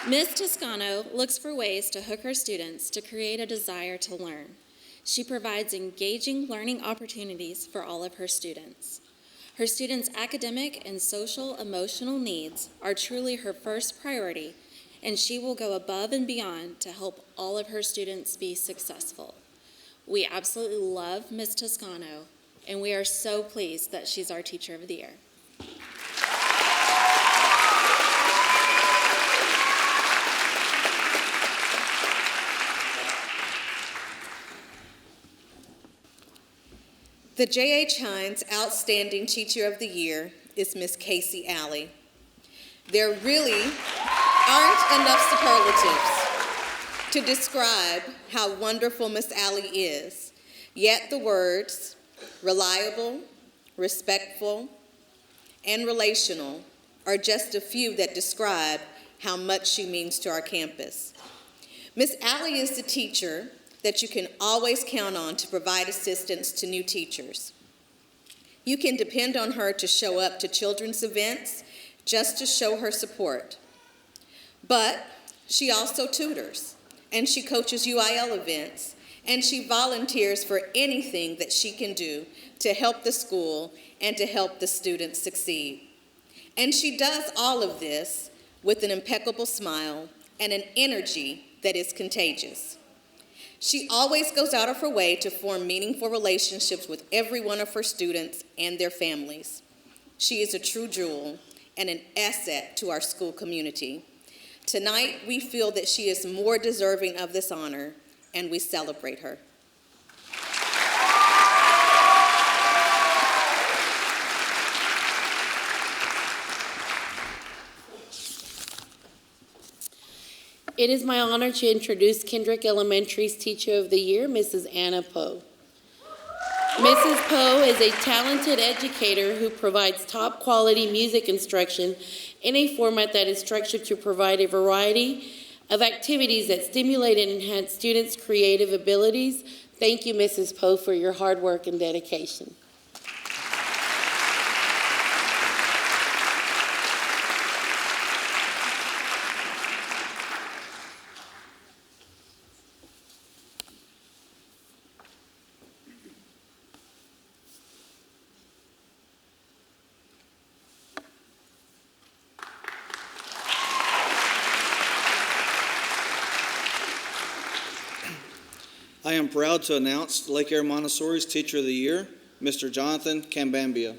Ms. Toscano looks for ways to hook her students to create a desire to learn. She provides engaging learning opportunities for all of her students. Her students' academic and social emotional needs are truly her first priority, and she will go above and beyond to help all of her students be successful. We absolutely love Ms. Toscano, and we are so pleased that she's our Teacher of the Year. The J.H. Hines Outstanding Teacher of the Year is Miss Casi Alley. There really aren't enough superlatives to describe how wonderful Miss Alley is, yet the words reliable, respectful, and relational are just a few that describe how much she means to our campus. Miss Alley is the teacher that you can always count on to provide assistance to new teachers. You can depend on her to show up to children's events just to show her support. But she also tutors, and she coaches UIL events, and she volunteers for anything that she can do to help the school and to help the students succeed. And she does all of this with an impeccable smile and an energy that is contagious. She always goes out of her way to form meaningful relationships with every one of her students and their families. She is a true jewel and an asset to our school community. Tonight, we feel that she is more deserving of this honor, and we celebrate her. It is my honor to introduce Kendrick Elementary's Teacher of the Year, Mrs. Anna Poe. Mrs. Poe is a talented educator who provides top quality music instruction in a format that is structured to provide a variety of activities that stimulate and enhance students' creative abilities. Thank you, Mrs. Poe, for your hard work and dedication. I am proud to announce Lake Air Montessori's Teacher of the Year, Mr. Jonathan Cambambia.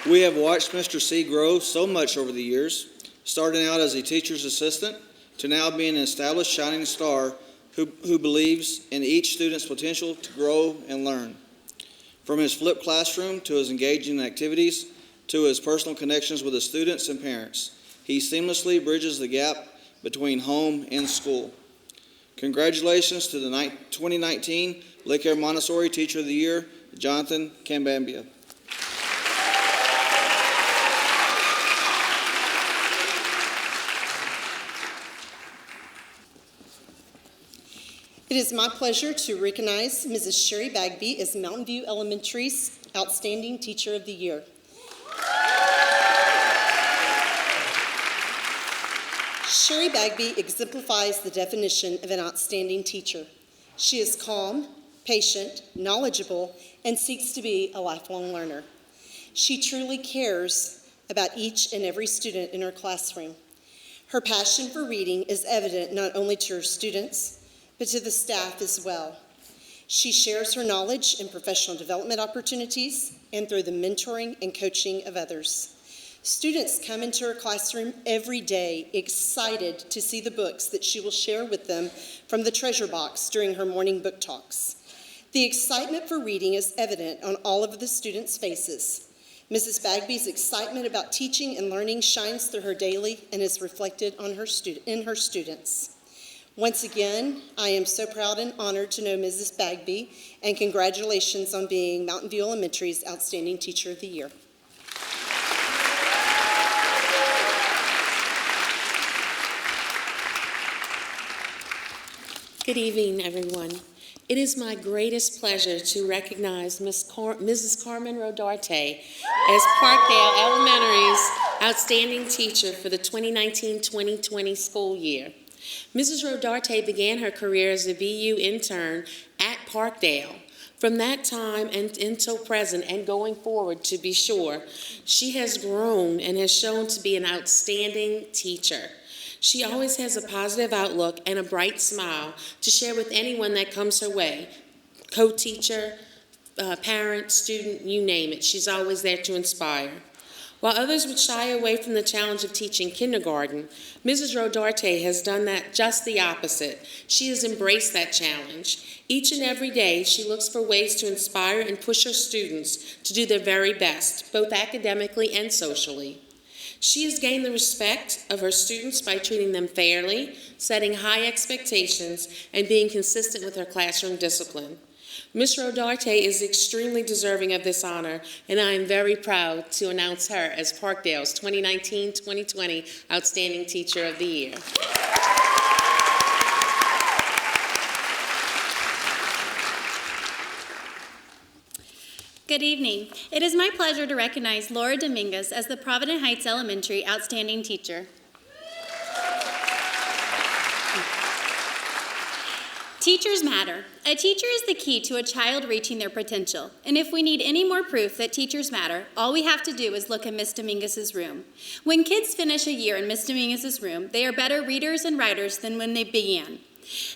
We have watched Mr. C grow so much over the years, starting out as a teacher's assistant to now being an established shining star who believes in each student's potential to grow and learn. From his flipped classroom to his engaging activities to his personal connections with his students and parents, he seamlessly bridges the gap between home and school. Congratulations to the 2019 Lake Air Montessori Teacher of the Year, Jonathan Cambambia. It is my pleasure to recognize Mrs. Sherry Bagby as Mountain View Elementary's Outstanding Teacher of the Year. Sherry Bagby exemplifies the definition of an outstanding teacher. She is calm, patient, knowledgeable, and seeks to be a lifelong learner. She truly cares about each and every student in her classroom. Her passion for reading is evident not only to her students, but to the staff as well. She shares her knowledge in professional development opportunities and through the mentoring and coaching of others. Students come into her classroom every day excited to see the books that she will share with them from the treasure box during her morning book talks. The excitement for reading is evident on all of the students' faces. Mrs. Bagby's excitement about teaching and learning shines through her daily and is reflected on in her students. Once again, I am so proud and honored to know Mrs. Bagby, and congratulations on being Mountain View Elementary's Outstanding Teacher of the Year. Good evening, everyone. It is my greatest pleasure to recognize Mrs. Carmen Rodarte as Parkdale Elementary's Outstanding Teacher for the 2019-2020 school year. Mrs. Rodarte began her career as a BU intern at Parkdale. From that time until present and going forward, to be sure, she has grown and has shown to be an outstanding teacher. She always has a positive outlook and a bright smile to share with anyone that comes her way, co-teacher, parent, student, you name it. She's always there to inspire. While others would shy away from the challenge of teaching kindergarten, Mrs. Rodarte has done that just the opposite. She has embraced that challenge. Each and every day, she looks for ways to inspire and push her students to do their very best, both academically and socially. She has gained the respect of her students by treating them fairly, setting high expectations, and being consistent with her classroom discipline. Ms. Rodarte is extremely deserving of this honor, and I am very proud to announce her as Parkdale's 2019-2020 Outstanding Teacher of the Year. Good evening. It is my pleasure to recognize Laura Dominguez as the Provident Heights Elementary Outstanding Teacher. Teachers matter. A teacher is the key to a child reaching their potential. And if we need any more proof that teachers matter, all we have to do is look at Miss Dominguez's room. When kids finish a year in Miss Dominguez's room, they are better readers and writers than when they began.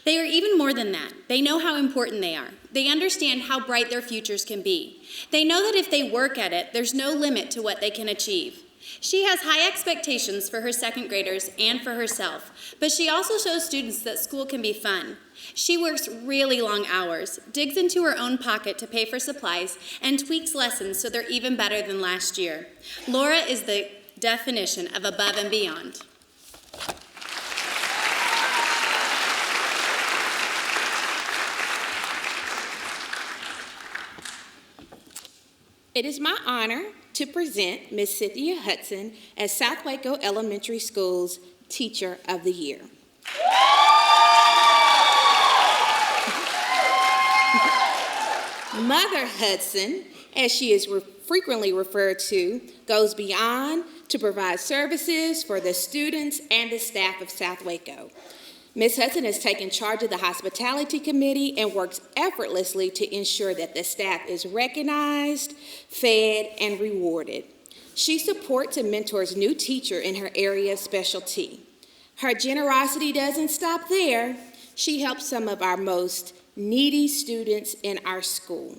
They are even more than that. They know how important they are. They understand how bright their futures can be. They know that if they work at it, there's no limit to what they can achieve. She has high expectations for her second graders and for herself, but she also shows students that school can be fun. She works really long hours, digs into her own pocket to pay for supplies, and tweaks lessons so they're even better than last year. Laura is the definition of above and beyond. It is my honor to present Ms. Cynthia Hudson as South Waco Elementary School's Teacher of the Year. Mother Hudson, as she is frequently referred to, goes beyond to provide services for the students and the staff of South Waco. Ms. Hudson has taken charge of the hospitality committee and works effortlessly to ensure that the staff is recognized, fed, and rewarded. She supports and mentors new teachers in her area of specialty. Her generosity doesn't stop there. She helps some of our most needy students in our school.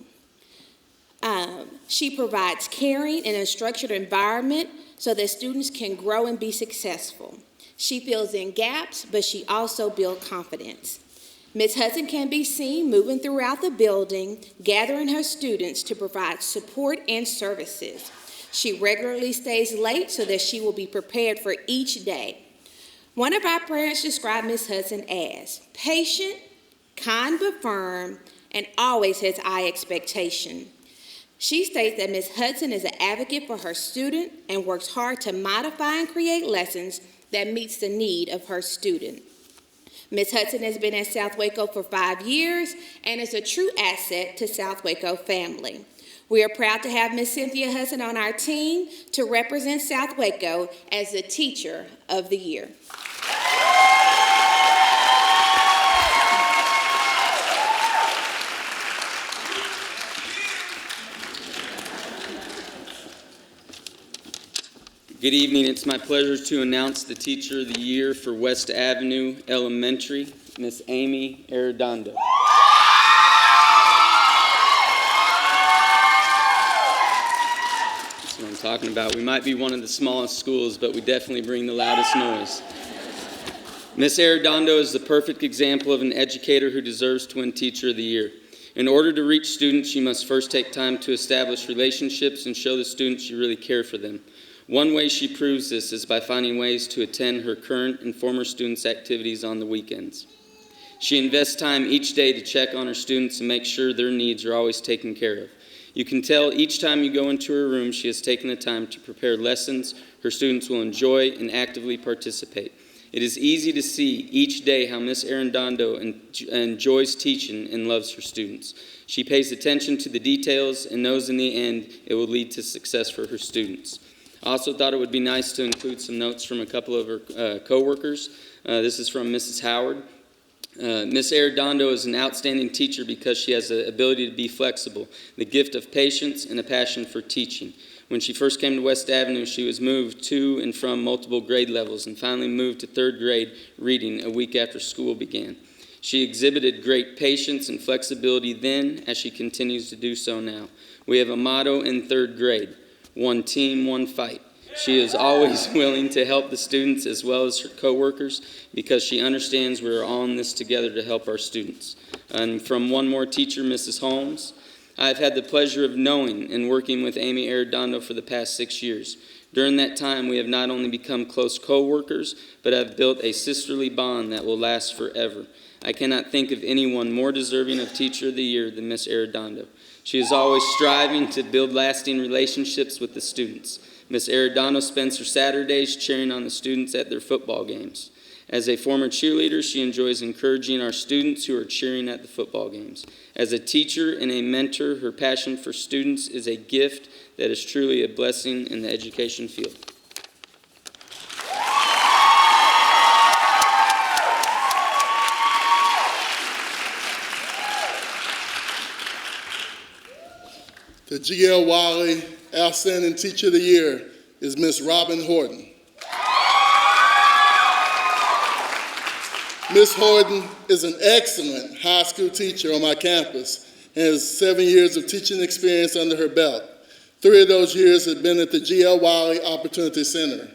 She provides caring and a structured environment so that students can grow and be successful. She fills in gaps, but she also builds confidence. Ms. Hudson can be seen moving throughout the building, gathering her students to provide support and services. She regularly stays late so that she will be prepared for each day. One of our parents described Ms. Hudson as patient, kind but firm, and always has high expectation. She states that Ms. Hudson is an advocate for her student and works hard to modify and create lessons that meets the need of her student. Ms. Hudson has been at South Waco for 5 years and is a true asset to South Waco family. We are proud to have Ms. Cynthia Hudson on our team to represent South Waco as the Teacher of the Year. Good evening. It's my pleasure to announce the Teacher of the Year for West Avenue Elementary, Miss Amy Arredondo. That's what I'm talking about. We might be one of the smallest schools, but we definitely bring the loudest noise. Miss Arredondo is the perfect example of an educator who deserves to win Teacher of the Year. In order to reach students, you must first take time to establish relationships and show the students you really care for them. One way she proves this is by finding ways to attend her current and former students' activities on the weekends. She invests time each day to check on her students and make sure their needs are always taken care of. You can tell each time you go into her room she has taken the time to prepare lessons her students will enjoy and actively participate. It is easy to see each day how Miss Arredondo enjoys teaching and loves her students. She pays attention to the details and knows in the end it will lead to success for her students. I also thought it would be nice to include some notes from a couple of her co-workers. This is from Mrs. Howard. Miss Arredondo is an outstanding teacher because she has the ability to be flexible, the gift of patience, and a passion for teaching. When she first came to West Avenue, she was moved to and from multiple grade levels and finally moved to 3rd grade reading a week after school began. She exhibited great patience and flexibility then, as she continues to do so now. We have a motto in 3rd grade: one team, one fight. She is always willing to help the students as well as her co-workers because she understands we're all in this together to help our students. And from one more teacher, Mrs. Holmes, I've had the pleasure of knowing and working with Amy Arredondo for the past 6 years. During that time, we have not only become close co-workers, but have built a sisterly bond that will last forever. I cannot think of anyone more deserving of Teacher of the Year than Miss Arredondo. She is always striving to build lasting relationships with the students. Miss Arredondo spends her Saturdays cheering on the students at their football games. As a former cheerleader, she enjoys encouraging our students who are cheering at the football games. As a teacher and a mentor, her passion for students is a gift that is truly a blessing in the education field. The G.L. Wiley Outstanding Teacher of the Year is Miss Robyn Horten. Miss Horten is an excellent high school teacher on my campus and has 7 years of teaching experience under her belt. 3 of those years have been at the G.L. Wiley Opportunity Center.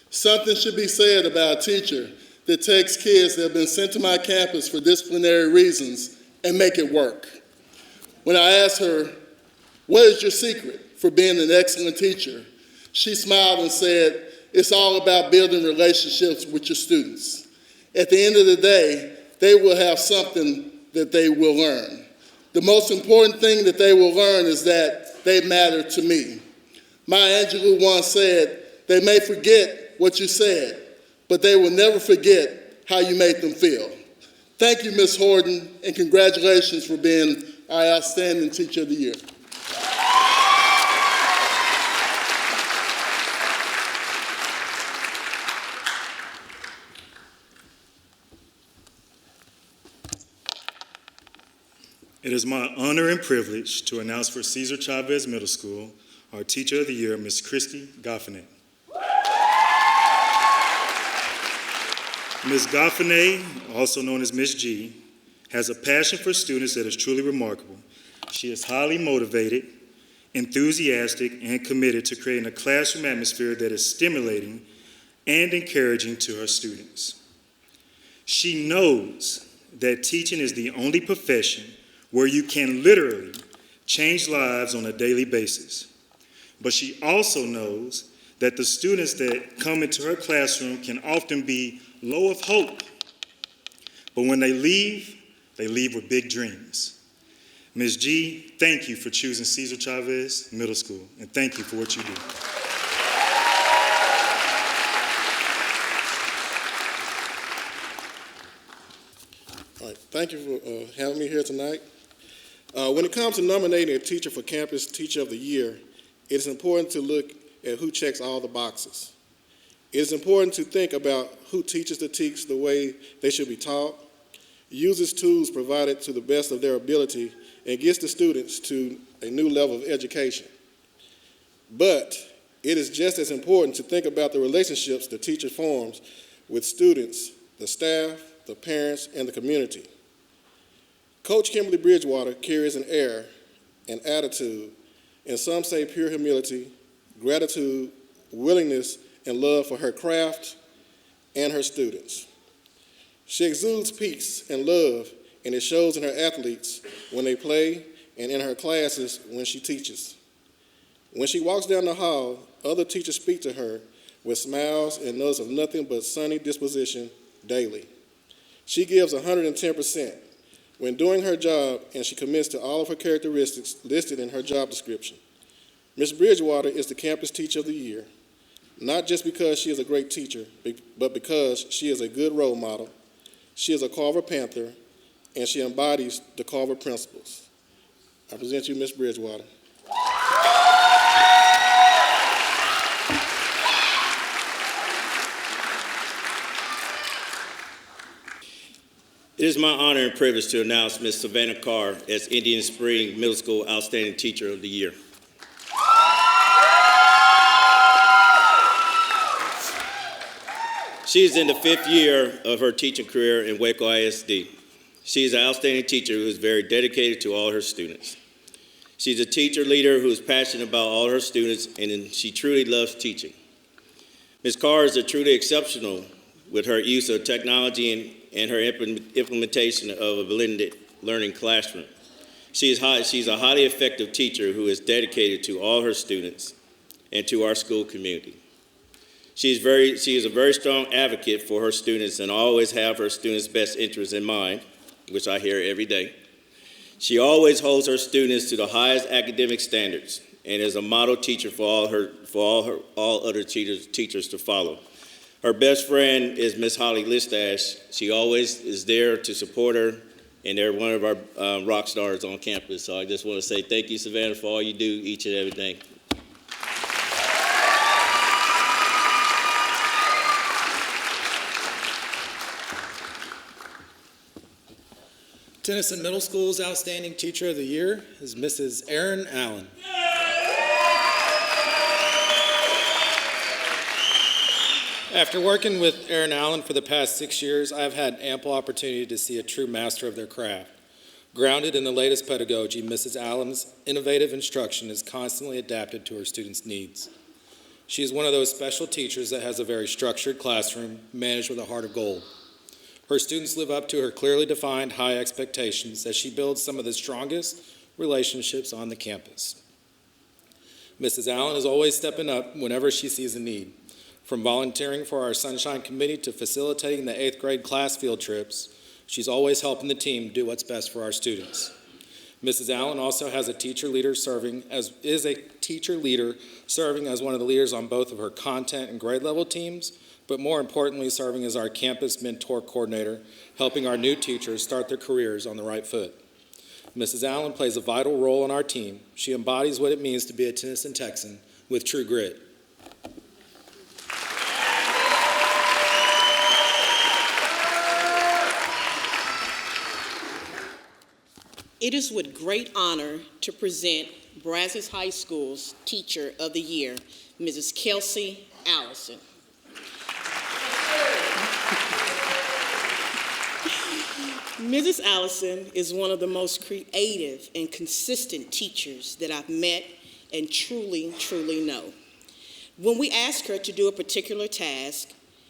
Something should be said about a teacher that takes kids that have been sent to my campus for disciplinary reasons and make it work. When I asked her, "What is your secret for being an excellent teacher?" she smiled and said, "It's all about building relationships with your students. At the end of the day, they will have something that they will learn. The most important thing that they will learn is that they matter to me." Maya Angelou once said, "They may forget what you said, but they will never forget how you made them feel." Thank you, Ms. Horten, and congratulations for being our Outstanding Teacher of the Year. It is my honor and privilege to announce for Cesar Chavez Middle School our Teacher of the Year, Ms. Christy Goffinet. Ms. Goffinet, also known as Ms. G, has a passion for students that is truly remarkable. She is highly motivated, enthusiastic, and committed to creating a classroom atmosphere that is stimulating and encouraging to her students. She knows that teaching is the only profession where you can literally change lives on a daily basis. But she also knows that the students that come into her classroom can often be low of hope. But when they leave with big dreams. Ms. G, thank you for choosing Cesar Chavez Middle School, and thank you for what you do. All right, thank you for having me here tonight. When it comes to nominating a teacher for Campus Teacher of the Year, it is important to look at who checks all the boxes. It is important to think about who teaches the way they should be taught, uses tools provided to the best of their ability, and gets the students to a new level of education. But it is just as important to think about the relationships the teacher forms with students, the staff, the parents, and the community. Coach Kimberley Bridgewater carries an air, an attitude, and some say pure humility, gratitude, willingness, and love for her craft and her students. She exudes peace and love, and it shows in her athletes when they play and in her classes when she teaches. When she walks down the hall, other teachers speak to her with smiles and notes of nothing but sunny disposition daily. She gives 110% when doing her job, and she commits to all of her characteristics listed in her job description. Ms. Bridgewater is the Campus Teacher of the Year, not just because she is a great teacher, but because she is a good role model. She is a Carver Panther, and she embodies the Carver principles. I present you Ms. Bridgewater. It is my honor and privilege to announce Ms. Savannah Carr as Indian Spring Middle School Outstanding Teacher of the Year. She is in the 5th year of her teaching career in Waco ISD. She is an outstanding teacher who is very dedicated to all her students. She's a teacher leader who is passionate about all her students, and she truly loves teaching. Ms. Carr is truly exceptional with her use of technology and her implementation of a blended learning classroom. She's a highly effective teacher who is dedicated to all her students and to our school community. She is a very strong advocate for her students and always have her students' best interests in mind, which I hear every day. She always holds her students to the highest academic standards and is a model teacher for all other teachers to follow. Her best friend is Miss Holly Listash. She always is there to support her, and they're one of our rock stars on campus. So I just want to say thank you, Savannah, for all you do each and every day. Tennyson Middle School's Outstanding Teacher of the Year is Mrs. Erin Allen. After working with Erin Allen for the past 6 years, I have had ample opportunity to see a true master of their craft. Grounded in the latest pedagogy, Mrs. Allen's innovative instruction is constantly adapted to her students' needs. She is one of those special teachers that has a very structured classroom managed with a heart of gold. Her students live up to her clearly defined high expectations as she builds some of the strongest relationships on the campus. Mrs. Allen is always stepping up whenever she sees a need. From volunteering for our Sunshine Committee to facilitating the 8th grade class field trips, she's always helping the team do what's best for our students. Mrs. Allen also has a teacher leader serving as one of the leaders on both of her content and grade level teams, but more importantly, serving as our campus mentor coordinator, helping our new teachers start their careers on the right foot. Mrs. Allen plays a vital role in our team. She embodies what it means to be a Tennyson Texan with true grit. It is with great honor to present Brazos High School's Teacher of the Year, Mrs. Casi Alley. Mrs. Allison is one of the most creative and consistent teachers that I've met and truly, truly know. When we ask her to do a particular task,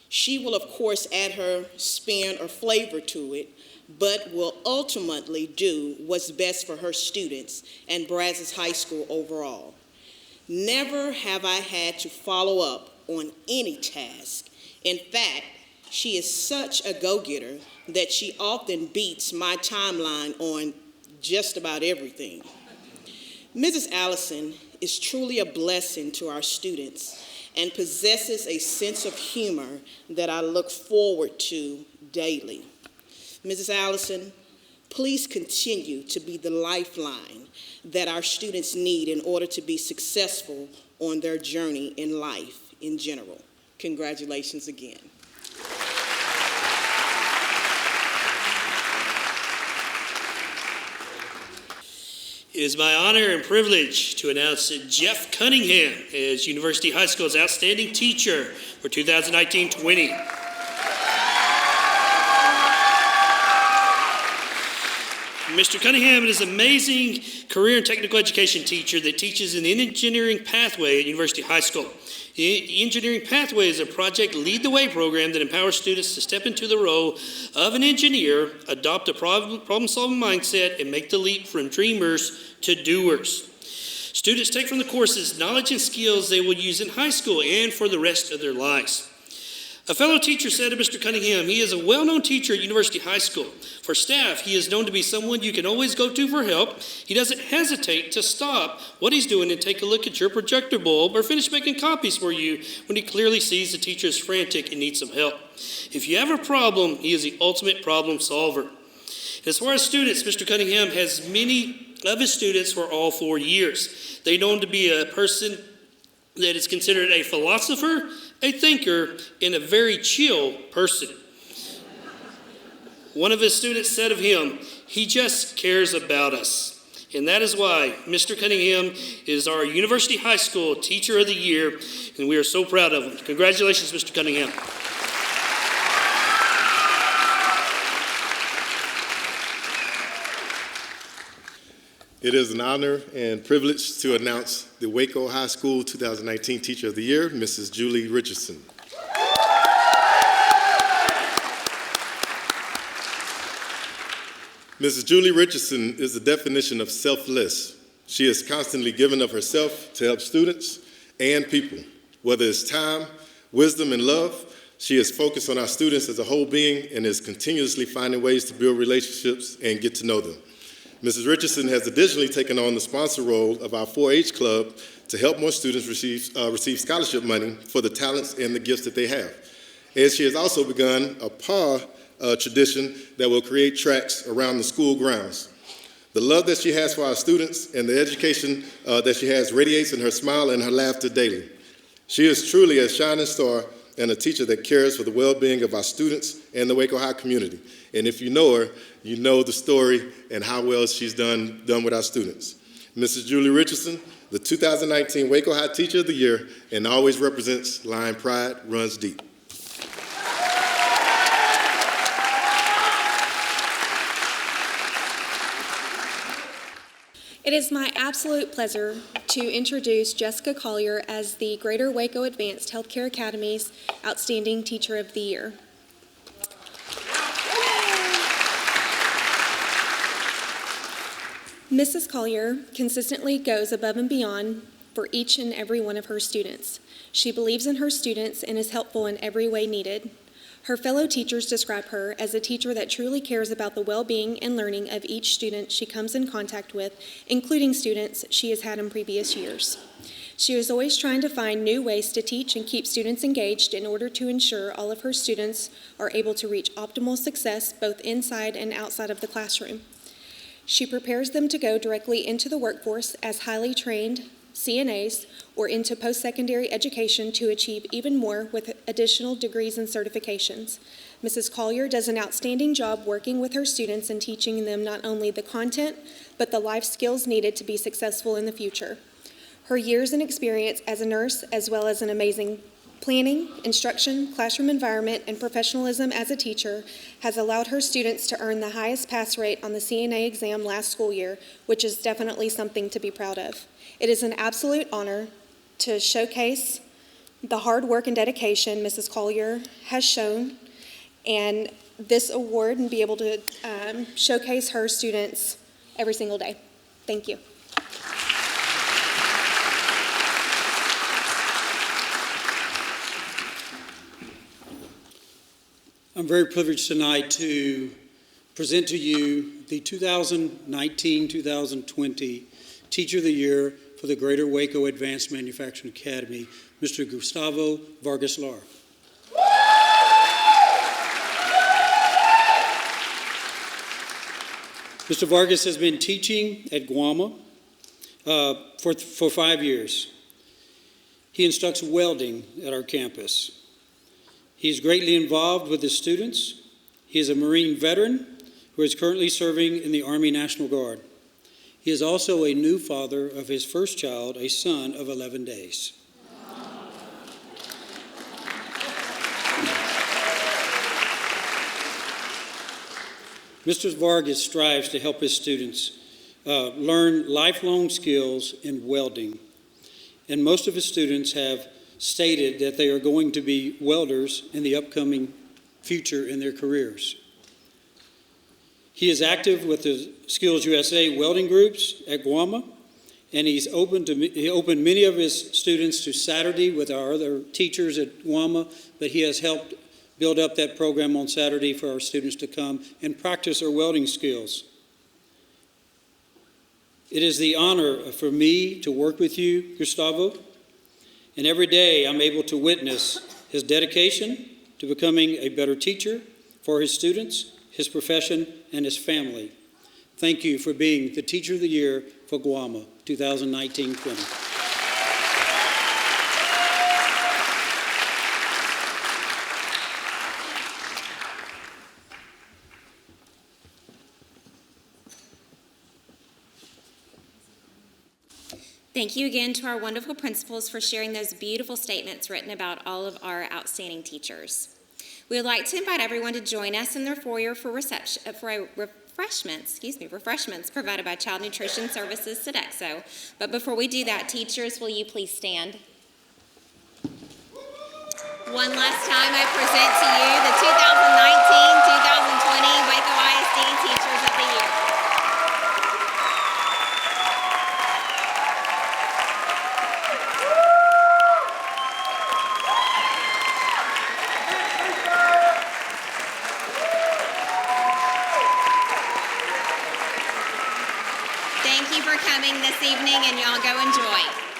she will of course add her spin or flavor to it, but will ultimately do what's best for her students and Brazos High School overall. Never have I had to follow up on any task. In fact, she is such a go-getter that she often beats my timeline on just about everything. Mrs. Allison is truly a blessing to our students and possesses a sense of humor that I look forward to daily. Mrs. Allison, please continue to be the lifeline that our students need in order to be successful on their journey in life in general. Congratulations again. It is my honor and privilege to announce Jeff Cunningham as University High School's Outstanding Teacher for 2019-20. Mr. Cunningham is an amazing career and technical education teacher that teaches in the engineering pathway at University High School. The engineering pathway is a project Lead the Way program that empowers students to step into the role of an engineer, adopt a problem-solving mindset, and make the leap from dreamers to doers. Students take from the courses knowledge and skills they will use in high school and for the rest of their lives. A fellow teacher said of Mr. Cunningham, he is a well-known teacher at University High School. For staff, he is known to be someone you can always go to for help. He doesn't hesitate to stop what he's doing and take a look at your projector bulb or finish making copies for you when he clearly sees the teacher is frantic and needs some help. If you have a problem, he is the ultimate problem solver. As far as students, Mr. Cunningham has many of his students for all 4 years. They know him to be a person that is considered a philosopher, a thinker, and a very chill person. One of his students said of him, he just cares about us. And that is why Mr. Cunningham is our University High School Teacher of the Year, and we are so proud of him. Congratulations, Mr. Cunningham. It is an honor and privilege to announce the Waco High School 2019 Teacher of the Year, Mrs. Julie Richardson. Mrs. Julie Richardson is the definition of selfless. She is constantly giving of herself to help students and people. Whether it's time, wisdom, and love, she is focused on our students as a whole being and is continuously finding ways to build relationships and get to know them. Mrs. Richardson has additionally taken on the sponsor role of our 4-H club to help more students receive scholarship money for the talents and the gifts that they have. And she has also begun a PAW tradition that will create tracks around the school grounds. The love that she has for our students and the education that she has radiates in her smile and her laughter daily. She is truly a shining star and a teacher that cares for the well-being of our students and the Waco High community. And if you know her, you know the story and how well she's done with our students. Mrs. Julie Richardson, the 2019 Waco High Teacher of the Year, and always represents Lion Pride Runs Deep. It is my absolute pleasure to introduce Jessica Collier as the Greater Waco Advanced Healthcare Academy's Outstanding Teacher of the Year. Mrs. Collier consistently goes above and beyond for each and every one of her students. She believes in her students and is helpful in every way needed. Her fellow teachers describe her as a teacher that truly cares about the well-being and learning of each student she comes in contact with, including students she has had in previous years. She is always trying to find new ways to teach and keep students engaged in order to ensure all of her students are able to reach optimal success both inside and outside of the classroom. She prepares them to go directly into the workforce as highly trained CNAs or into post-secondary education to achieve even more with additional degrees and certifications. Mrs. Collier does an outstanding job working with her students and teaching them not only the content, but the life skills needed to be successful in the future. Her years and experience as a nurse, as well as an amazing planning, instruction, classroom environment, and professionalism as a teacher has allowed her students to earn the highest pass rate on the CNA exam last school year, which is definitely something to be proud of. It is an absolute honor to showcase the hard work and dedication Mrs. Collier has shown, and this award and be able to showcase her students every single day. Thank you. I'm very privileged tonight to present to you the 2019-2020 Teacher of the Year for the Greater Waco Advanced Manufacturing Academy, Mr. Gustavo Vargas Lara. Mr. Vargas has been teaching at Guama for 5 years. He instructs welding at our campus. He is greatly involved with his students. He is a Marine veteran who is currently serving in the Army National Guard. He is also a new father of his first child, a son of 11 days. Mr. Vargas strives to help his students learn lifelong skills in welding, and most of his students have stated that they are going to be welders in the upcoming future in their careers. He is active with the Skills USA welding groups at Guama, and he opened many of his students to Saturday with our other teachers at Guama, but he has helped build up that program on Saturday for our students to come and practice their welding skills. It is the honor for me to work with you, Gustavo, and every day I'm able to witness his dedication to becoming a better teacher for his students, his profession, and his family. Thank you for being the Teacher of the Year for Guama 2019-20. Thank you again to our wonderful principals for sharing those beautiful statements written about all of our outstanding teachers. We would like to invite everyone to join us in their foyer for refreshments provided by Child Nutrition Services Sodexo. But before we do that, teachers, will you please stand? One last time, I present to you the 2019-2020 Waco ISD Teachers of the Year. Thank you for coming this evening, and y'all go enjoy.